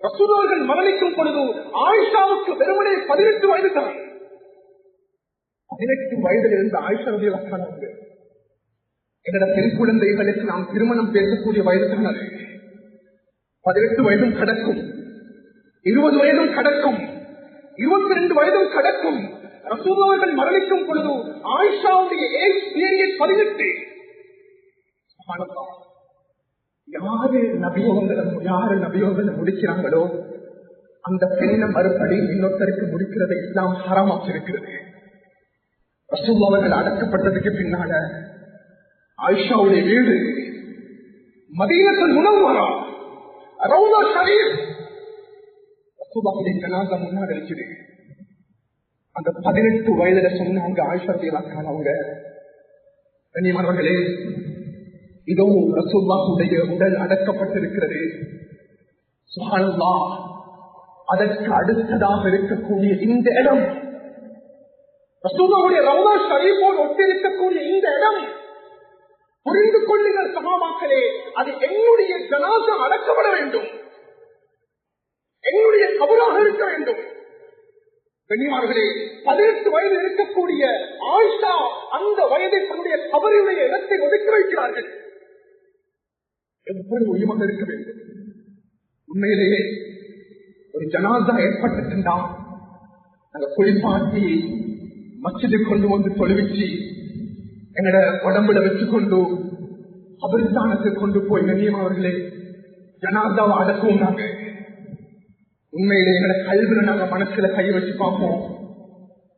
ரசூலுல்லாஹ் மரணிக்கும் பொழுது ஆயிஷாவுக்கு வெறுமனே 18 வயது தான். 18 வயதில் இருந்த ஆயிஷா ரலியல்லாஹு அன்ஹா என்னோட பெண் குழந்தைகளுக்கு நாம் திருமணம் பேசக்கூடிய வயது தான். 18 வயதும் கடக்கும், 20 வயதும் கடக்கும், 22 வயதும் கடக்கும். ரசூலுல்லாஹ் மரணிக்கும் பொழுது ஆயிஷாவுடைய ஏஜ் பீரியட் 18. யாரு நபியோங்களை முடிக்கிறாங்களோ அந்த பெண்ணை மறுபடி இன்னொருத்தருக்கு முடிக்கிறதை இஸ்லாம் ஹராமாக்கியிருக்கிறது. ரசூலுல்லாஹ் அவர்கள் அடக்கப்பட்டதுக்கு பின்னால ஆயிஷாவுடைய வீடு மதீனத்துல் முனவ்வரா ரௌதா ஷரீஃப், ரசூலுல்லாஹுடைய ஜனாஸா முன்னாடி இருக்குது. அந்த 18 வயதுல சொன்னாங்க ஆயிஷா ரலியல்லாஹு அன்ஹா அவங்க, கண்ணியமானவர்களே, இதோ ரசூலுல்லாஹுடைய உடல் அடக்கப்பட்டிருக்கிறது. சுப்ஹானல்லாஹ், அதற்கு அடுத்ததாக இருக்கக்கூடிய இந்த இடம், ரசூலுல்லாஹுடைய ரௌதா ஷரீஃபோடு ஒட்டிருக்கக்கூடிய இந்த இடம், புரிந்து கொள்ளுங்கள் சஹாபாக்களே, அது என்னுடைய ஜனாஸா அடக்கப்பட வேண்டும், என்னுடைய கபராக இருக்க வேண்டும். கண்ணியமானவர்களே, 18 வயது இருக்கக்கூடிய ஆயிஷா அந்த வயதை தன்னுடைய கபருடைய இடத்தை ஒதுக்கி வைக்கிறார்கள். எவ்வளவு உயமாக இருக்க வேண்டும். உண்மையிலேயே ஒரு ஜனாஸா ஏற்பட்டிருந்தா நாங்க குளிப்பாட்டி மஸ்ஜிதை கொண்டு வந்து தொழுவிச்சு எங்களோட உடம்புல வச்சுக்கொண்டு கபரிஸ்தானத்தை கொண்டு போய் கண்ணியமானவர்களே ஜனாஸாவை அடக்குவோம். நாங்க உண்மையிலே எங்களோட கல்வியில நாங்க மனசுல கை வச்சு பார்ப்போம்.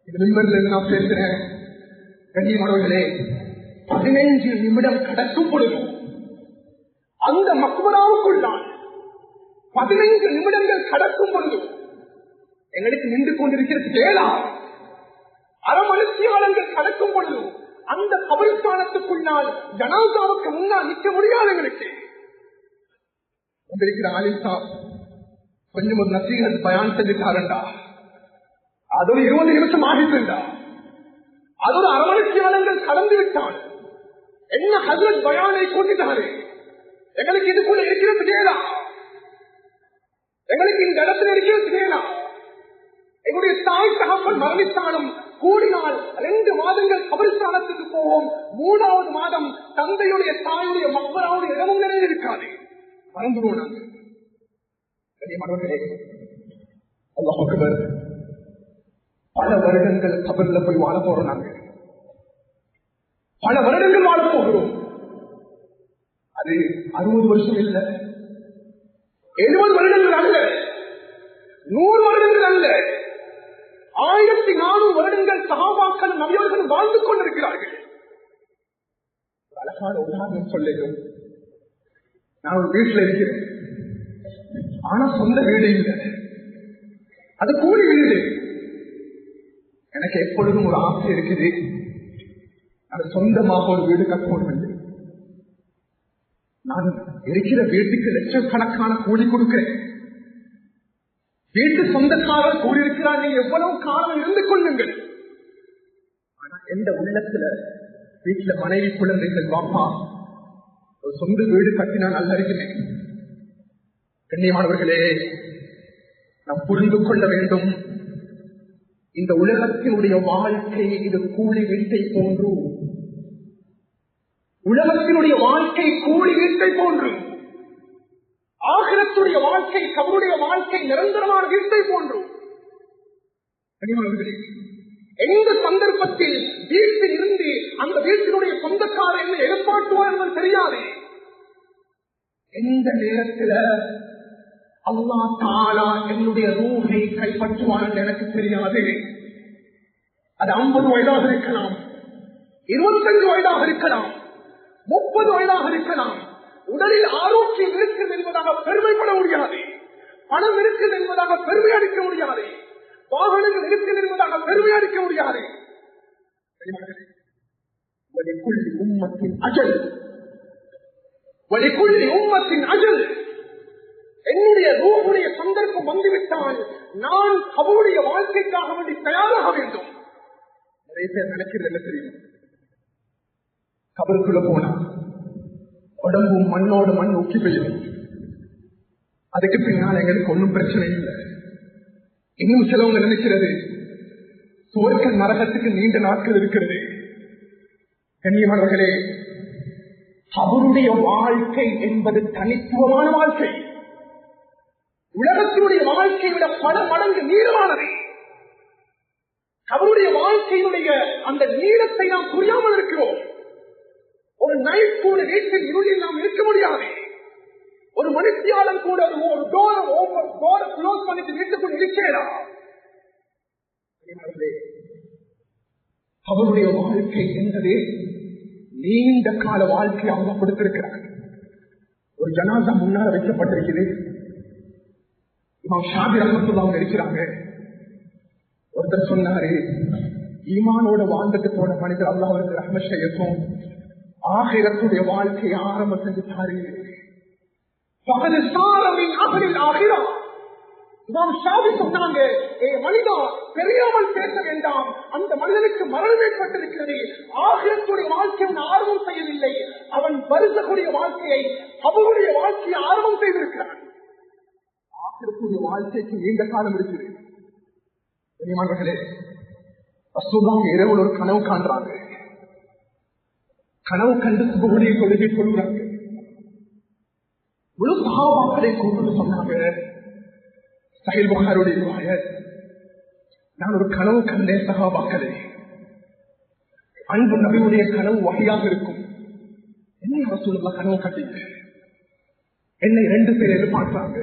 இது நிம்மதியில இருந்து நான் பேசுறேன். கண்ணியமானவர்களே, 15 நிமிடம் கடக்கும் பொழுது அந்த மக்பராவுக்குள்ளான் 15 நிமிடங்கள் கடக்கும் பொழுது எங்களுக்கு நின்று கொண்டிருக்கிறது கேளா. அரமணித்தியாளர்கள் கடக்கும் பொழுது அந்த கபரிஸ்தானத்துக்குள்ளால் ஜனாசாவுக்கு முன்னால் நிற்க முடியாது. எங்களுக்கு வந்திருக்கிற ஆலிசா கொஞ்சம் ஒரு நசீகத் பயான் செஞ்சுட்டாருண்டா, அது ஒரு 20 நிமிஷம் ஆகிட்டுண்டா, அது ஒரு அரமணித்தியாளர்கள் கடந்து விட்டான். என்ன ஹஜ்ரத் பயானை கூட்டிட்டாரு. எங்களுக்கு இதுக்குள்ள இருக்கிறது கேளா, எங்களுக்கு இந்த இடத்துல இருக்கிறது கேளா. எங்களுடைய தாய் தகப்பன் மரணித்தாலும் கூடினால் 2 மாதங்கள் கபரிஸ்தானத்துக்கு போவோம். 3வது மாதம் தந்தையுடைய தாயுடைய மக்களாவுடைய இடமும் நிறைய இருக்காது, மறந்துடுவோம் நாங்கள். அல்லாஹ் அக்பர். பல வருடங்கள் கபர்ல போய் வாழ போறோம். நாங்கள் பல வருடங்கள் வாழ போகிறோம். அது 60 வருஷம் இல்ல, 70 வருடங்கள் அல்ல, 100 வருடங்கள் அல்ல, 1400 வருடங்கள் சஹாபாக்கள் நபியவர்கள் வாழ்ந்து கொண்டிருக்கிறார்கள். அழகான உதாரணம் சொல்லுங்கள். நான் ஒரு வீட்டில் இருக்கிறேன், ஆனா சொந்த வீடு இல்லை, அது கூலி வீடு. எனக்கு எப்பொழுதும் ஒரு ஆசை இருக்குது, அது சொந்தமாக ஒரு வீடு கட்டணும். நான் இருக்கிற வீட்டுக்கு லட்சக்கணக்கான கூலி கொடுக்கிறேன். வீட்டு சொந்தக்காரர் கூறியிருக்கிறார், நீங்க எவ்வளவு காலம் இருந்து கொள்ளுங்கள். ஆனா எந்த உள்ளத்துல வீட்டுல மனைவி குழந்தைகள் பாப்பா ஒரு சொந்த வீடு கட்டினா நல்லா இருக்கிறேன். கண்ணியமானவர்களே, நாம் புரிந்து கொள்ள வேண்டும், இந்த உலகத்தினுடைய வாழ்க்கை இது கூலி வீட்டை போன்று. உலகத்தினுடைய வாழ்க்கை கூலி வீட்டை போன்று. ஆகிரத்துடைய வாழ்க்கை, கபருடைய வாழ்க்கை நிரந்தரமான வீட்டை போன்று. எந்த சந்தர்ப்பத்தில் வீட்டில் இருந்து அந்த வீட்டினுடைய சொந்தக்காரர் என்ன எதிர்பார்த்துவார் என்பது தெரியாது. எந்த நேரத்தில் அல்லாஹ் தஆலா என்னுடைய ரூஹை கைப்பற்றுவார் என்று எனக்கு தெரியாது. அது 50 வயதாக இருக்கலாம், 25 வயதாக இருக்கலாம், 30 வயதாக இருக்கலாம். உடலில் ஆரோக்கியம் இருக்கிறது என்பதாக பெருமைப்பட முடியாது. பணம் இருக்கிறது என்பதாக பெருமை அடிக்க முடியாது. வாகனங்கள் இருக்கிறது என்பதாக பெருமை அடிக்க முடியாது. உம்மத்தின் அஜல், உம்மத்தின் அஜல். என்னுடைய ரூஹுடைய சந்தர்ப்பம் வந்துவிட்டால் நான் அவருடைய வாழ்க்கைக்காக வேண்டி தயாராக வேண்டும். நிறைய பேர் நினைக்கிறது என்ன தெரியும், கபருக்குள்ள போனா உடம்பும் மண்ணோடு மண் ஊக்கி பெய்யும், அதுக்கு பின்னால் எங்களுக்கு ஒன்றும் பிரச்சனை இல்லை. இன்னும் சிலவங்க நினைக்கிறது சுவர்க்க நரகத்துக்கு நீண்ட நாட்கள் இருக்கிறது. கண்ணியமானவர்களே, அவருடைய வாழ்க்கை என்பது தனித்துவமான வாழ்க்கை. உலகத்தினுடைய வாழ்க்கையை விட பல மடங்கு நீளமானது. அவருடைய வாழ்க்கையினுடைய அந்த நீளத்தை நாம் புரியாமல் இருக்கிறோம். ஒரு நைட் கூட வீட்டில் இருளில் நாம் இருக்க முடியாது. ஒரு மனுஷியாளன் கூட ஒரு டோரை க்ளோஸ் பண்ணிட்டு வீட்டுக்குள் இருக்கிறார். அவருடைய வாழ்க்கை என்பது நீண்ட கால வாழ்க்கையை அவங்க கொடுத்திருக்கிறார். ஒரு ஜனாசா முன்னால வைக்கப்பட்டிருக்கிறது. இமாம் ஷாபி ரஹ்மத்துல்லாஹி இருக்கிறாங்க. ஒருத்தர் சொன்னாரு, ஈமானோட வாழ்ந்துட்டு போன மனிதர் அல்லாஹ் அவருக்கு ரஹ்மத் செய்யட்டும், ஆகிரத்துடைய வாழ்க்கையை ஆரம்பம் செஞ்சுட்டாரு. சொன்னாங்க, மனிதா தெரியாமல் பேச வேண்டாம், அந்த மனிதனுக்கு மரணம் ஏற்பட்டிருக்கிறது. ஆகிரத்துடைய வாழ்க்கையை ஆரம்பம் செய்யவில்லை, அவன் வருஷக்கூடிய வாழ்க்கையை அவருடைய வாழ்க்கையை ஆரம்பம் செய்திருக்கிறான். ஆகிரத்துடைய வாழ்க்கைக்கு நீண்ட காலம் இருக்குது. இரவு ஒரு கனவு காண்றாங்க. கனவு கண்டு சுபகுடைய கொள்கை சொல்கிறாங்க. முழு சஹாபாக்களை கூப்பிட்டு சொன்னாங்க, சஹீஹ் புகாரியுடைய ரிவாயத், நான் ஒரு கனவு கண்டேன் சஹாபாக்களே. அன்பு நபியுடைய கனவு வகையாக இருக்கும். என்ன ரசூலுல்லாஹ் கனவு கண்டீங்க? என்னை 2 பேர் எதிர்பார்த்தாங்க.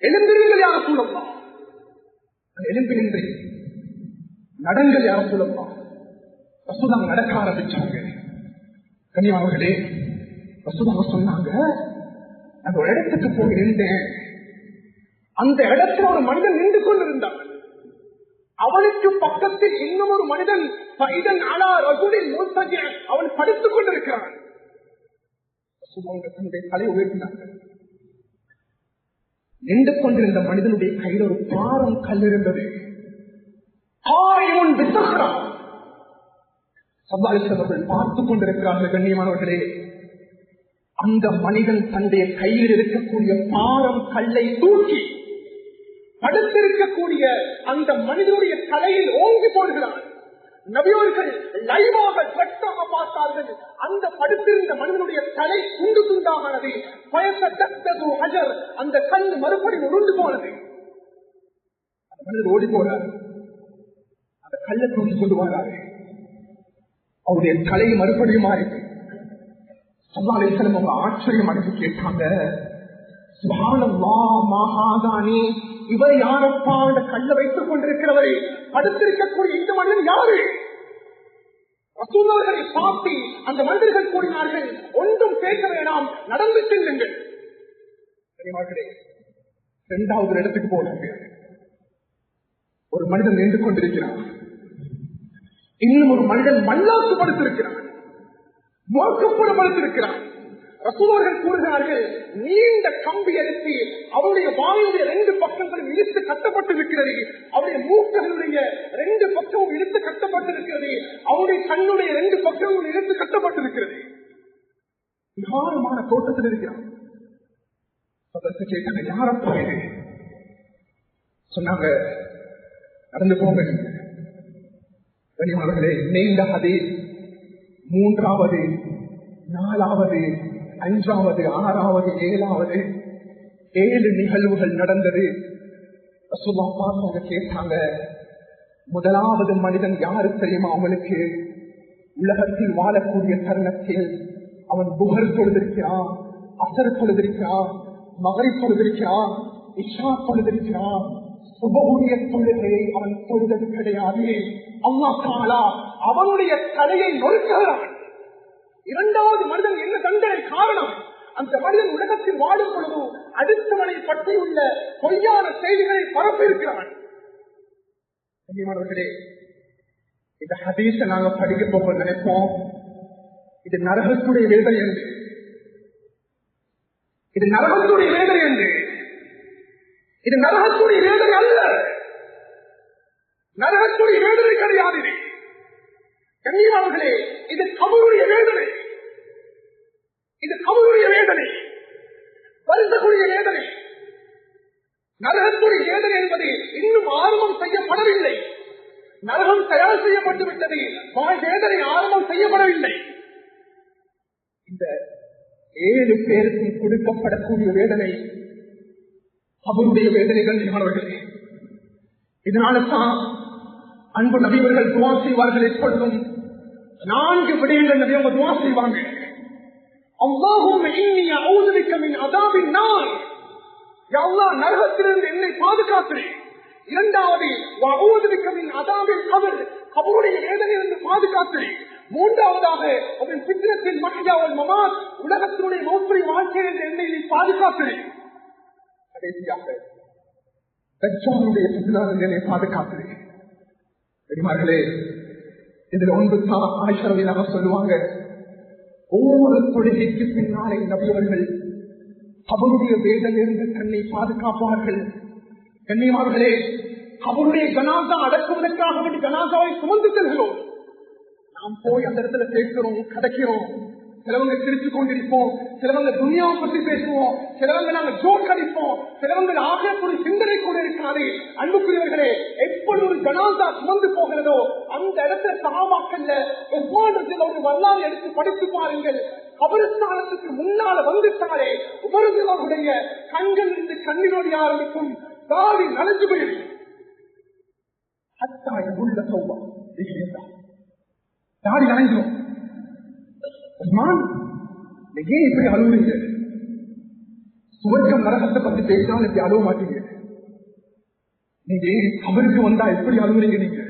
எழுந்திருங்கள் யார சூழல்லா, எழுந்திருந்தேன். நடங்கள் யார சூழல்லா. ரசூலுல்லாஹ் நடக்க ஆரம்பிச்சாங்க. கனியாவர்களே, ரசூலுல்லாஹ் சொன்னாங்க, அந்த ஒரு இடத்துக்கு போய் நின்றேன். அந்த இடத்துல ஒரு மனிதன் நின்று கொண்டிருந்தான். அவனுக்கு பக்கத்தில் இன்னும் ஒரு மனிதன் அவன் படித்துக் கொண்டிருக்கிறான். தன்னுடைய தலை உயர்த்தினாங்க. நின்று கொண்டிருந்த மனிதனுடைய கையில் ஒரு பாரம் கல் இருந்தது. பார்த்துக் கொண்டிருக்கிறார்கள். கண்ணியமானவர்களே, அந்த மனிதன் தன்னுடைய கையில் இருக்கக்கூடிய பாரம் கல்லை தூக்கி படுத்திருக்கக்கூடிய அந்த மனிதனுடைய தலையில் ஓங்கி போடுகிறான். நபியோர்கள் லைவாக சட்டமாக பார்த்தார்கள். அந்த படுத்திருந்த மனிதனுடைய தலை துண்டு துண்டானது. அந்த கல் மறுபடியும் உருண்டு போனது. அந்த மனிதர் ஓடி போறார். அந்த கல்லை தூக்கி கொண்டு வராரு. அவருடைய தலை மறுபடியும் மாறிட்டு ஆச்சரியம் அடைந்து கேட்டாங்க, சுப்ஹானல்லாஹ் மா ஹாதானி இவர் யாரப்பா என்ற கல்ல வைத்துக் கொண்டிருக்கிறவரை படுத்திருக்கக்கூடிய இந்த மனிதன் யாரு? ரசூலுல்லாஹை பார்த்து அந்த மனிதர்கள் கூறினார்கள், ஒன்றும் பேச வேண்டாம், நடந்து செல்லுங்கள். இரண்டாவது இடத்துக்கு போனாங்க. ஒரு மனிதன் நின்று கொண்டிருக்கிறான், இன்னும் ஒரு மனிதன் மல்லாக்கு படுத்திருக்கிறான், மோக்கப்படப்படுத்திருக்கிறான். ரசூலுல்லாஹ் கூறுகிறார்கள், நீண்ட கம்பி எடுத்து அவருடைய வாயுடைய 2 பக்கங்களும் இழுத்து கட்டப்பட்டிருக்கிறது, அவருடைய மூக்குகளுடைய 2 பக்கமும் இழுத்து கட்டப்பட்டிருக்கிறது, அவருடைய கண்ணுடைய 2 பக்கமும் இழுத்து கட்டப்பட்டிருக்கிறது. விகாரமான தோட்டத்தில் இருக்கிறான். கேட்டாங்க, யாரப்பா இது? சொன்னாங்க, நடந்து போங்க. கனிமார்களே, நீண்ட ஹதீஸ் 3வது 4வது 5வது 6வது 7வது 7 நிகழ்வுகள் நடந்தது. ரசூலுல்லாஹ் பார்த்தாங்க, கேட்டாங்க, முதலாவது மனிதன் யாரு தெரியுமா அவங்களுக்கு? உலகத்தில் வாழக்கூடிய தருணத்தில் அவன் புகர் தொழுதிருக்கிறான், அசர் தொழுதிருக்கிறான், மகரிப் தொழுதிருக்கிறான், இஷா தொழுதிருக்கிறான். சுபஹுடைய தொழுகையை அவன் தொழுதது கிடையாது. அல்லாஹ் தஆலா அவனுடைய தலையை நொறுக்கிறான். இரண்டாவது மனிதன் என்ன தண்டனை காரணம்? அந்த மனிதன் உலகத்தில் வாழும் பொழுது அடுத்தவனை பற்றியுள்ள பொய்யான செய்திகளை பரப்பியிருக்கிறான். இந்த ஹதீஸை நாங்க படிக்க போக நினைப்போம், இது நரகத்துடைய வேதனை என்று, இது நரகத்துடைய வேதனை என்று. இது நரகத்துடைய வேதனை அல்ல, நரகத்துடைய வேதனை கிடையாது. கண்ணியமானவர்களே, இது கபருடைய வேதனை, இது கபருடைய வேதனை, வருத்தக்கூடிய வேதனை. நரகத்துடைய வேதனை என்பது இன்னும் ஆரம்பம் செய்யப்படவில்லை. நரகம் தயார் செய்யப்பட்டு விட்டது, வேதனை ஆரம்பம் செய்யப்படவில்லை. இந்த 7 பேருக்கு கொடுக்கப்படக்கூடிய வேதனை அவருடைய வேதனைகள். மாணவர்களே, இதனால்தான் அன்பு நபியவர்கள் துவா செய்வார்கள். எப்பொழுதும் 4 விடயங்கள் நபி அவங்க துவா செய்வாங்க. அல்லாஹும்ம இன்னி அஊது பிக்க மின் அஸாபின் நார், யா அல்லாஹ் நரகத்திலிருந்து என்னை பாதுகாக்கிறேன். இரண்டாவது, வஅஊது பிக்க மின் அஸாபில் கபர், கபருடைய வேதனையிலிருந்து பாதுகாக்கிறேன். மூன்றாவதாக, அவன் ஃபித்னத்தில் மஹ்யா வல் மமாத், உலகத்தினுடைய மௌத்துடைய வாழ்க்கையில் என்னை நீ பாதுகாக்கிறேன். கடைசியாக தஜ்ஜாலுடைய ஃபித்னாவில் என்னை பாதுகாக்கிறேன். பெரியமார்களே, இதுல ஒன்று தான் ஆயிஷா ரலியல்லாஹு அன்ஹா சொல்லுவாங்க, ஒவ்வொரு தொழுகைக்கு பின்னாலே நபியவர்கள் அவருடைய வேதனையிலிருந்து தன்னை பாதுகாப்பார்கள். கண்ணியமார்களே, அவருடைய ஜனாசா அடக்குவதற்காக வேண்டி ஜனாசாவை சுமந்து செல்கிறோம். நாம் போய் அந்த இடத்துல பேசுறோம், கிடைக்கிறோம். சிலவங்க சிரிச்சு கொண்டிருப்போம், சிலவங்க துனியாவை பற்றி பேசுவோம், சிலவங்க நாங்கள் ஜோக் அடிப்போம், சிலவங்க ஆகக்கூடிய சிந்தனை கூட இருக்காது. அன்புக்குரியவர்களே, எப்பொழுது ஒரு ஜனாசா சுமந்து போகிறதோ அந்த இடத்துல சஹாபாக்கள்ல ஒவ்வொரு ஒரு வரலாறு எடுத்து படித்து பாருங்கள். கபரிஸ்தானத்துக்கு முன்னால வந்துட்டாலே உமருடைய கண்கள் இருந்து கண்ணீரோடி ஆரம்பிக்கும், தாடி நனைஞ்சு போயிடும். உள்ள சௌபா தாடி நனைஞ்சிடும். ஏன் இப்படி அழுவுறீங்க? சுவர்க்கம் நரகத்தை பத்தி பேசினாலும் இப்படி அழுவ மாட்டீங்க. நீங்க ஏன் அவருக்கு வந்தா எப்படி அழுவுறீங்க? நீங்க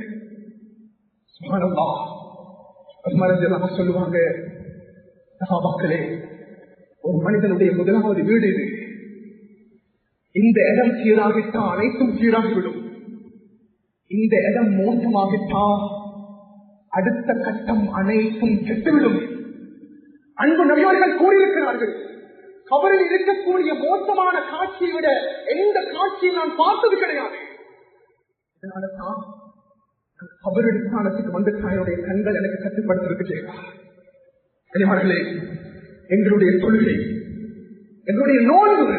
சுப்ஹானல்லாஹ் சொல்லுவாங்க, சஹாபாக்களே, ஒரு மனிதனுடைய முதலாவது வீடு இது. இந்த இடம் சீராகிட்டா அனைத்தும் சீராகிவிடும். இந்த இடம் மோசமாகிட்டா அடுத்த கட்டம் அனைத்தும் கெட்டுவிடும். அன்பு நபியவர்கள் கூறியிருக்கிறார்கள், கபரில் இருக்கக்கூடிய மோசமான காட்சியை விட எந்த காட்சியை நான் பார்த்தது கிடையாது. இதனால்தான் கபருடைய ஸ்தானத்துக்கு வந்து தாயுடைய கண்கள் எனக்கு கட்டுப்படுத்திருக்கிறேன். எங்களுடைய தொழுகை, எங்களுடைய நோன்பு,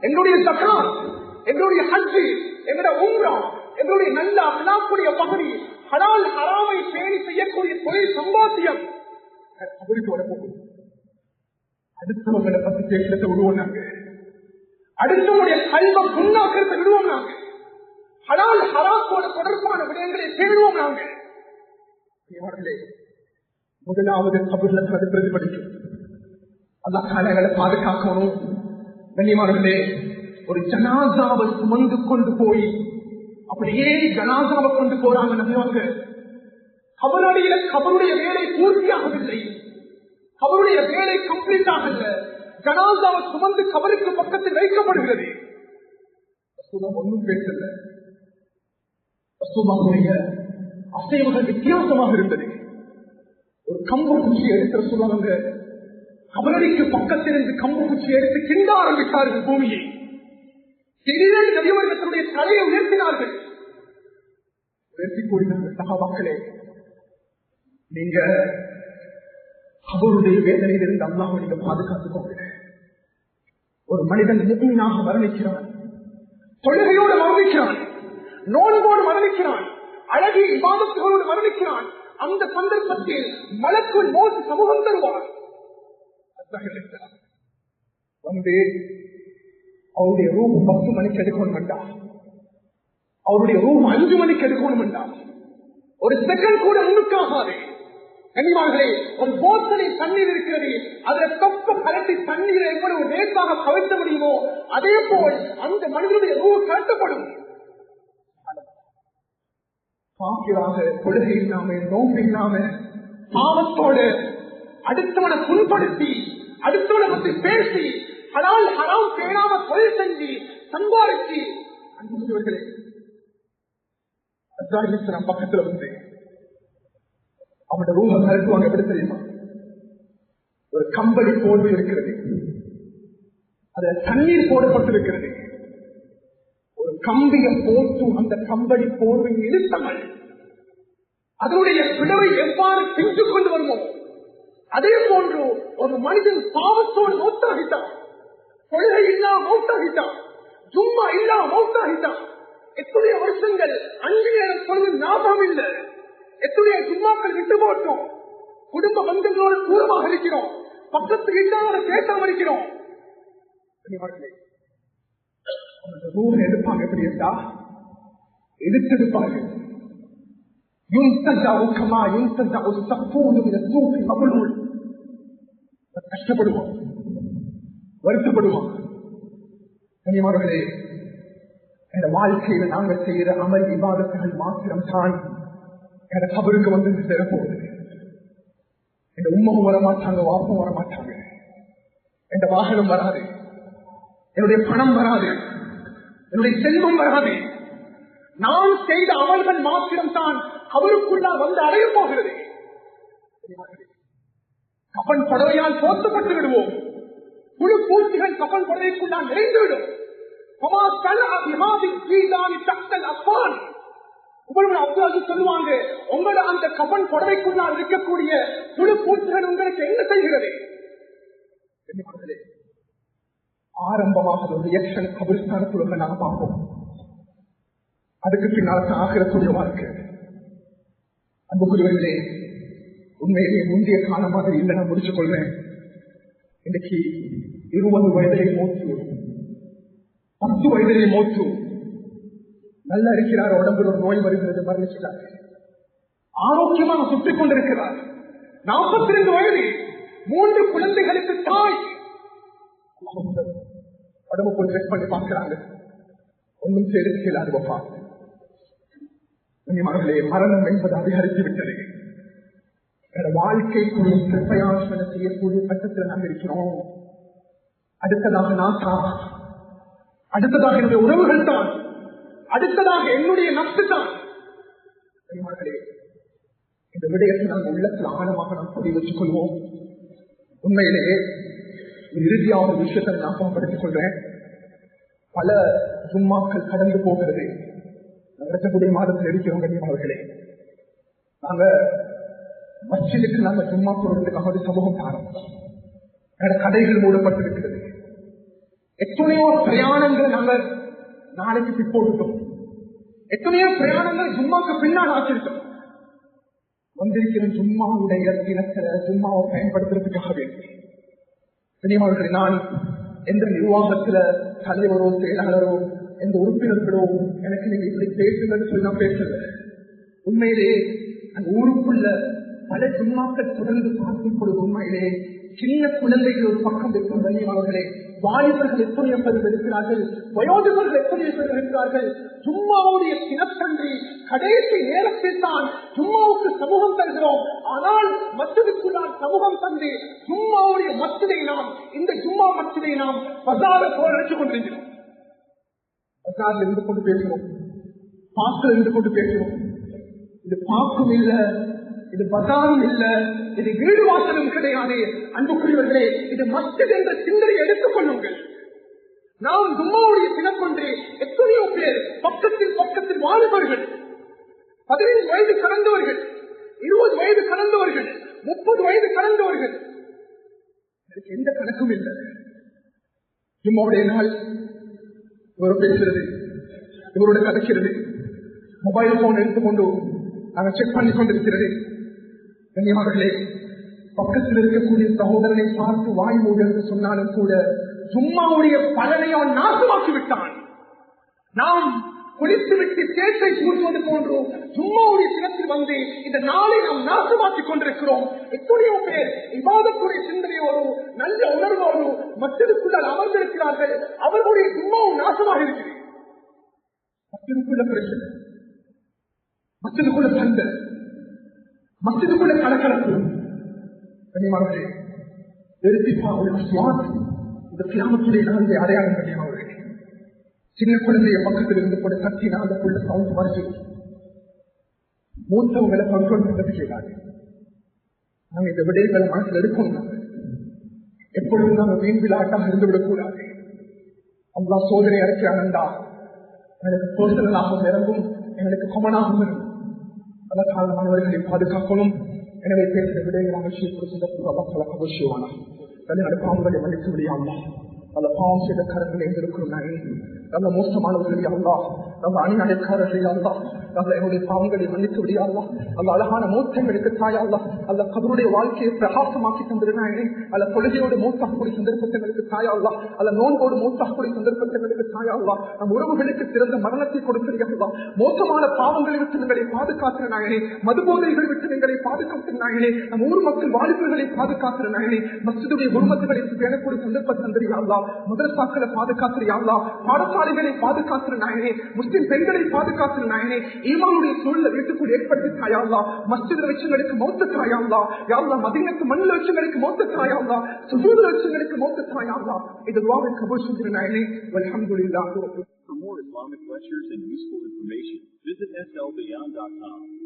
எங்களுடைய ஸகாத், எங்களுடைய ஹஜ், எங்களுடைய உம்ரா, எங்களுடைய நல்ல அல்லாஹ்வுடைய பகுதி, ஹலால் ஹராமை பேணி செய்யக்கூடிய தொழில் சம்பாத்தியம் அவருக்கு வரப்போகும். அடுத்தவங்களை பத்தி பேசுறத விடுவோம் நாங்க, அடுத்தவங்களுடைய கல்வ புண்ணாக்கிறத விடுவோம் நாங்க, ஹலால் ஹராமோட தொடர்பான விடயங்களை தேடுவோம் நாங்க. முதலாவது கபர்ல பிரதிபலிக்கும். அல்லாஹ் காலங்களை பாதுகாக்கணும். கண்ணியமானவர்களே, ஒரு ஜனாசாவை சுமந்து கொண்டு போய் அப்படியே ஜனாசாவை கொண்டு போறாங்க நபியவங்க. கபருடைய வேலை பூர்த்தியாகவில்லை, அவருடைய வேலை கம்ப்ளீட் ஆகல. ஜனாசாவை சுமந்து கபருக்கு பக்கத்தில் வைக்கப்படுகிறது. ஒன்றும் பேசல. அசைவுகள் வித்தியாசமாக இருந்தது. ஒரு கம்பு குச்சி எடுத்து சொல்லுவாங்க, கபரடிக்கு பக்கத்தில் இருந்து கம்பு குச்சி எடுத்து கிண்ட ஆரம்பித்தார்கள் பூமியை. திடீரென்று நபியவர்கள் தன்னுடைய தலையை உயர்த்தினார்கள். உயர்த்தி கூறினார்கள், சகாபாக்களே, நீங்க அவருடைய வேதனையிலிருந்து அல்லாஹ் நீங்க பாதுகாத்துக் கொண்டு. ஒரு மனிதன் முக்மீனாக மரணிக்கிறான், தொழுகையோடு மரணிக்கிறான், நோன்போடு மரணிக்கிறான், அழகிய இபாதத்துகளோடு மரணிக்கிறான். அந்த சந்தர்ப்பத்தில் மலக்குள் மோச சமூகம் தருவார். வந்து அவருடைய ரூம் 10 மணிக்கு எடுக்கணும் என்றார், அவருடைய ரூம் 5 மணிக்கு எடுக்கணும் என்றார். ஒரு செகண்ட் கூட முன்னுக்காகாது. கனிமார்களே, ஒரு போத்தலில் தண்ணீர் இருக்கிறது, அதில் தொப்ப கலட்டி தண்ணீரை எவ்வளவு லேசாக கவிழ்த்த முடியுமோ அதே போல் அந்த மனிதனுடைய ரூ கலட்டப்படும். பாக்கியராக கொள்கை இல்லாம, நோம்பு இல்லாம, பாவத்தோடு அடுத்தவனை புண்படுத்தி, அடுத்தவனை பற்றி பேசி, ஹலால் ஹராம் பேணாம தொழில் செஞ்சு சம்பாதிச்சு அன்புகளே பக்கத்துல வந்து அவனோட ரூஹ கலட்டுவாங்க. எப்படி தெரியுமா? ஒரு கம்பளி போர்வை இருக்கிறது, அதுல தண்ணீர் போடப்பட்டிருக்கிறது. ஒரு கம்பியை போட்டு அந்த கம்பளி போர்வை இழுத்தமல் அதனுடைய பிளவை எவ்வாறு செஞ்சு கொண்டு வருமோ அதே போன்று ஒரு மனிதன் பாவத்தோடு மௌத்தாகிட்டான், கொள்கை இல்லா மௌத்தாகிட்டான், சும்மா இல்லா மௌத்தாகிட்டான். எத்தனைய வருஷங்கள் 5 நேரம் பொழுது ஞாபகம் இல்லை, எத்தனைய சும்மாக்கள் விட்டு போட்டோம், குடும்ப பந்தங்களோடு தூரமாக இருக்கிறோம், பக்கத்து வீட்டாக பேசாம இருக்கிறோம். எடுப்பாங்க எப்படி இருந்தா எடுத்தெடுப்பார்கள். கஷ்டப்படுவோம், வருத்தப்படுவோம். கனிமார்களே, என் வாழ்க்கையில நாங்கள் செய்கிற அமல் இபாதத்துகள் மாத்திரம் தான் என் கபருக்கு வந்து சேரப்போகுது. என் உம்மவும் வரமாட்டாங்க, வாப்பும் வரமாட்டாங்க, என் வாகனம் வராது, என்னுடைய பணம் வராது, என்னுடைய செல்வம் வராது. நாம் செய்த அமல்கள் மாத்திரம் தான் அவருக்குள்ளா வந்து அடைய போகிறது. கப்பன் படவையால் போர்த்தப்பட்டு விடுவோம், குழு பூச்சிகள் கப்பன் படவைக்குள்ளா நிறைந்துவிடும். சொல்லுவாங்க, உங்களோட அந்த கப்பன் படவைக்குள்ளால் இருக்கக்கூடிய குழு பூச்சிகள் உங்களுக்கு என்ன செய்கிறது? ஆரம்பமாக ஒரு ரியாக்ஷன் கபிரிஸ்தானத்துள்ள நாங்க பார்ப்போம். அதுக்கு பின்னால் ஆகிறக்கூடிய வாழ்க்கை. அன்புக்குரியவர்களே, உண்மையிலேயே முந்தைய காலம் மாதிரி இல்லை. நான் முடிச்சுக் கொள்வேன். இன்னைக்கு 20 வயதிலே மூச்சு, 10 வயதிலே மூச்சு, நல்லா இருக்கிறார், உடம்புல ஒரு நோய் வருகிறது, மரணிச்சிட்டார். ஆரோக்கியமாக சுற்றிக் கொண்டிருக்கிறார். 42 வயது, 3 குழந்தைகளுக்கு தாய். உடம்பு போய் செக் பண்ணி பார்க்கிறாங்க, ஒன்றும் செய்யாது. மகளே, மரணம் என்பது அதிகரித்து விட்டது. வாழ்க்கைக்குரிய பிரயாசனை செய்யக்கூடிய கட்டத்தில் நாங்கள் இருக்கிறோம். அடுத்ததாக நான் தான், அடுத்ததாக என்னுடைய உறவுகள் தான், அடுத்ததாக என்னுடைய நட்பு தான். மகளே, இந்த விடயத்தை நாங்கள் உள்ளத்தில் ஆழமாக நாம் சொல்லி வச்சுக் கொள்வோம். உண்மையிலேயே இறுதியாக ஒரு விஷயத்தை ஞாபகப்படுத்திக் கொள்றேன். பல ஜும்மாக்கள் கடந்து போகிறது. நடக்கக்கூடிய மாதத்தில் இருக்கிறோம். கண்ணியமானவர்களே, நாங்க மஸ்ஜிதுக்கு நாங்க ஜும்மா போடுறதுக்காக ஒரு சமூகம் தாரோம். கடைகள் மூடப்பட்டிருக்கிறது. எத்தனையோ பிரயாணங்களை நாங்க நாளைக்கு பிற்போட்டோம். எத்தனையோ பிரயாணங்கள் ஜும்மாக்கு பின்னால் ஆக்கிருக்கோம். வந்திருக்கிற ஜும்மாவுடைய தினத்துல ஜும்மாவை பயன்படுத்துறதுக்காக வேண்டும். கண்ணியமானவர்களே, நான் எந்த நிர்வாகத்துல தலைவரோ செயலாளரோ எந்த உறுப்பினர்களோ எனக்கு நீங்க இப்படி பேசுங்கன்னு சொல்லி நான் பேசல. உண்மையிலே அந்த ஊருக்குள்ள பல ஜும்மாக்கள் தொடர்ந்து பார்க்கும் பொழுது உண்மையிலே சின்ன குழந்தைகள் ஒரு பக்கம் இருக்கும் கண்ணியமானவர்களே, வாலிபர்கள் எத்தனையோ பேர் இருக்கிறார்கள், வயோதிபர்கள் எத்தனையோ பேர் இருக்கிறார்கள். ஜும்மாவுடைய தினத்தன்றி கடைசி நேரத்தில் தான் ஜும்மாவுக்கு சமூகம் தருகிறோம். ஆனால் மஸ்ஜிதுக்குள்ளால் சமூகம் தந்து ஜும்மாவுடைய மஸ்ஜிதை நாம், இந்த ஜும்மா மஸ்ஜிதை நாம் பஜார போல நினைத்துக் கொண்டிருக்கிறோம். பஜாரில் இருந்து கொண்டு பேசுகிறோம், பாக்கில் இருந்து கொண்டு பேசுகிறோம். இது பாக்கும் இல்ல, இது பஜாரும் இல்ல, இது வீடு வாசலும் கிடையாது. அன்புக்குரியவர்களே, இது மஸ்ஜித் என்ற சிந்தனையை எடுத்துக் கொள்ளுங்கள். நாம் ஜும்மாவுடைய தினக்கொண்டு எத்தனையோ பேர் பக்கத்தில் வாலிபர்கள், 15 வயது கடந்தவர்கள், 20 வயது கடந்தவர்கள், 30 வயது கடந்தவர்கள், எந்த கணக்கும் இல்லை. ஜும்மாவுடைய நாள் இவர் பேசுறது, இவரோட கதைக்கிறது, மொபைல் போன் எடுத்துக்கொண்டு நாங்கள் செக் பண்ணி கொண்டிருக்கிறது. கண்ணியமானவர்களே, பக்கத்தில் இருக்கக்கூடிய சகோதரனை பார்த்து வாய் மூடு என்று சொன்னாலும் கூட ஜும்மாவுடைய பலனை அவன் நாசமாக்கி விட்டான். நாம் குளித்துவிட்டு சேற்றை கூட்டுவது போன்றோம் ஜும்மாவுடைய தினத்தில் வந்து இந்த நாளை நாம் நாசமாக்கிக் கொண்டிருக்கிறோம். எத்தனையோ பேர் இபாதத்துடைய சிந்தனையோடு நல்ல உணர்வோடு மஸ்ஜிதுக்குள்ளால் அமர்ந்திருக்கிறார்கள். அவர்களுடைய ஜும்மாவும் நாசமாக இருக்கிறது. மஸ்ஜிதுக்குள்ள பிரச்சனை, மஸ்ஜிதுக்குள்ள சண்டை, மஸ்ஜிதுக்குள்ள கலக்கலப்பு. கண்ணியமானவர்களே, இந்த கிராமத்துடைய நாளை அடையாளம் கண்ணியமானவர்களே, சின்ன குழந்தைய பக்கத்தில் இருந்து கூட கத்தினா அந்த குள்ள சவுண்ட் மறைச்சு மூத்தவங்களை கண்ட்ரோல் பண்ணது செய்யாது. நாங்கள் இந்த விடயங்களை மனசில் எடுக்கணும். எப்பொழுதும் நாங்கள் மீன் விளையாட்டாக இருந்துவிடக்கூடாது. அவ்வளோ சோதனை அடைக்கிறாங்கண்டா எனக்கு பர்சனலாகவும் இறங்கும், எங்களுக்கு கொமனாகவும் இருக்கும். அதற்கான மாணவர்களை பாதுகாக்கணும். எனவே பேசுகிற விடயங்கள் அவசியமான பாவங்களை மன்னிக்க முடியாம அந்த பாவம் செய்த கரங்களை எங்கிருக்கிறோம். நல்ல மோசமானவர்கள் யாருலா, நம்ம அணிநடைக்காரர்கள் யாருலா, நம்ம என்னுடைய பாவங்களை மன்னிக்க முடியாதா, அந்த அழகான மூத்தங்களுக்கு தாயாளா, அந்த கபருடைய வாழ்க்கையை பிரகாசமாக்கி தந்திருந்தாயே, அல்ல கொள்கையோடு மூத்தாக்கூடிய சந்தர்ப்பங்களுக்கு தாயாளா, அல்ல நோன்போடு மூத்தாக்கூடிய சந்தர்ப்பங்களுக்கு தாயாளா, நம் உறவுகளுக்கு சிறந்த மரணத்தை கொடுத்திருக்கிறதா, மோசமான பாவங்களை விட்டு எங்களை பாதுகாத்திருந்தாயே, மதுபோதைகள் விட்டு எங்களை பாதுகாத்திருந்தாயே, நம் ஊர் மக்கள் வாலிபர்களை பாதுகாத்திருந்தாயே, மஸ்ஜிதுடைய குடும்பத்துகளை பேணக்கூடிய சந்தர்ப்பம் தந்திரியாங்களா, மதரசாக்களை பாதுகாத்திருயாங்களா, பாடசாலைகளை பாதுகாத்திருந்தாயே, முஸ்லிம் பெண்களை பாதுகாத்திருந்தாயே, ஈமானுடைய சூழலை வீட்டுக்குள் ஏற்படுத்தி தாயாங்களா, மஸ்ஜித் வச்சங்களுக்கு மௌத்த தாயாங்களா, யாருலா மதீனத்து மண்ணில் வச்சங்களுக்கு மௌத்த தாயாங்களா, சுஜூத் வச்சங்களுக்கு மௌத்த தாயாங்களா, இது துஆவை கபூல் செஞ்சிருந்தாயே. அல்ஹம்துலில்லாஹ். For more Islamic lectures and useful information, visit slbeyond.com.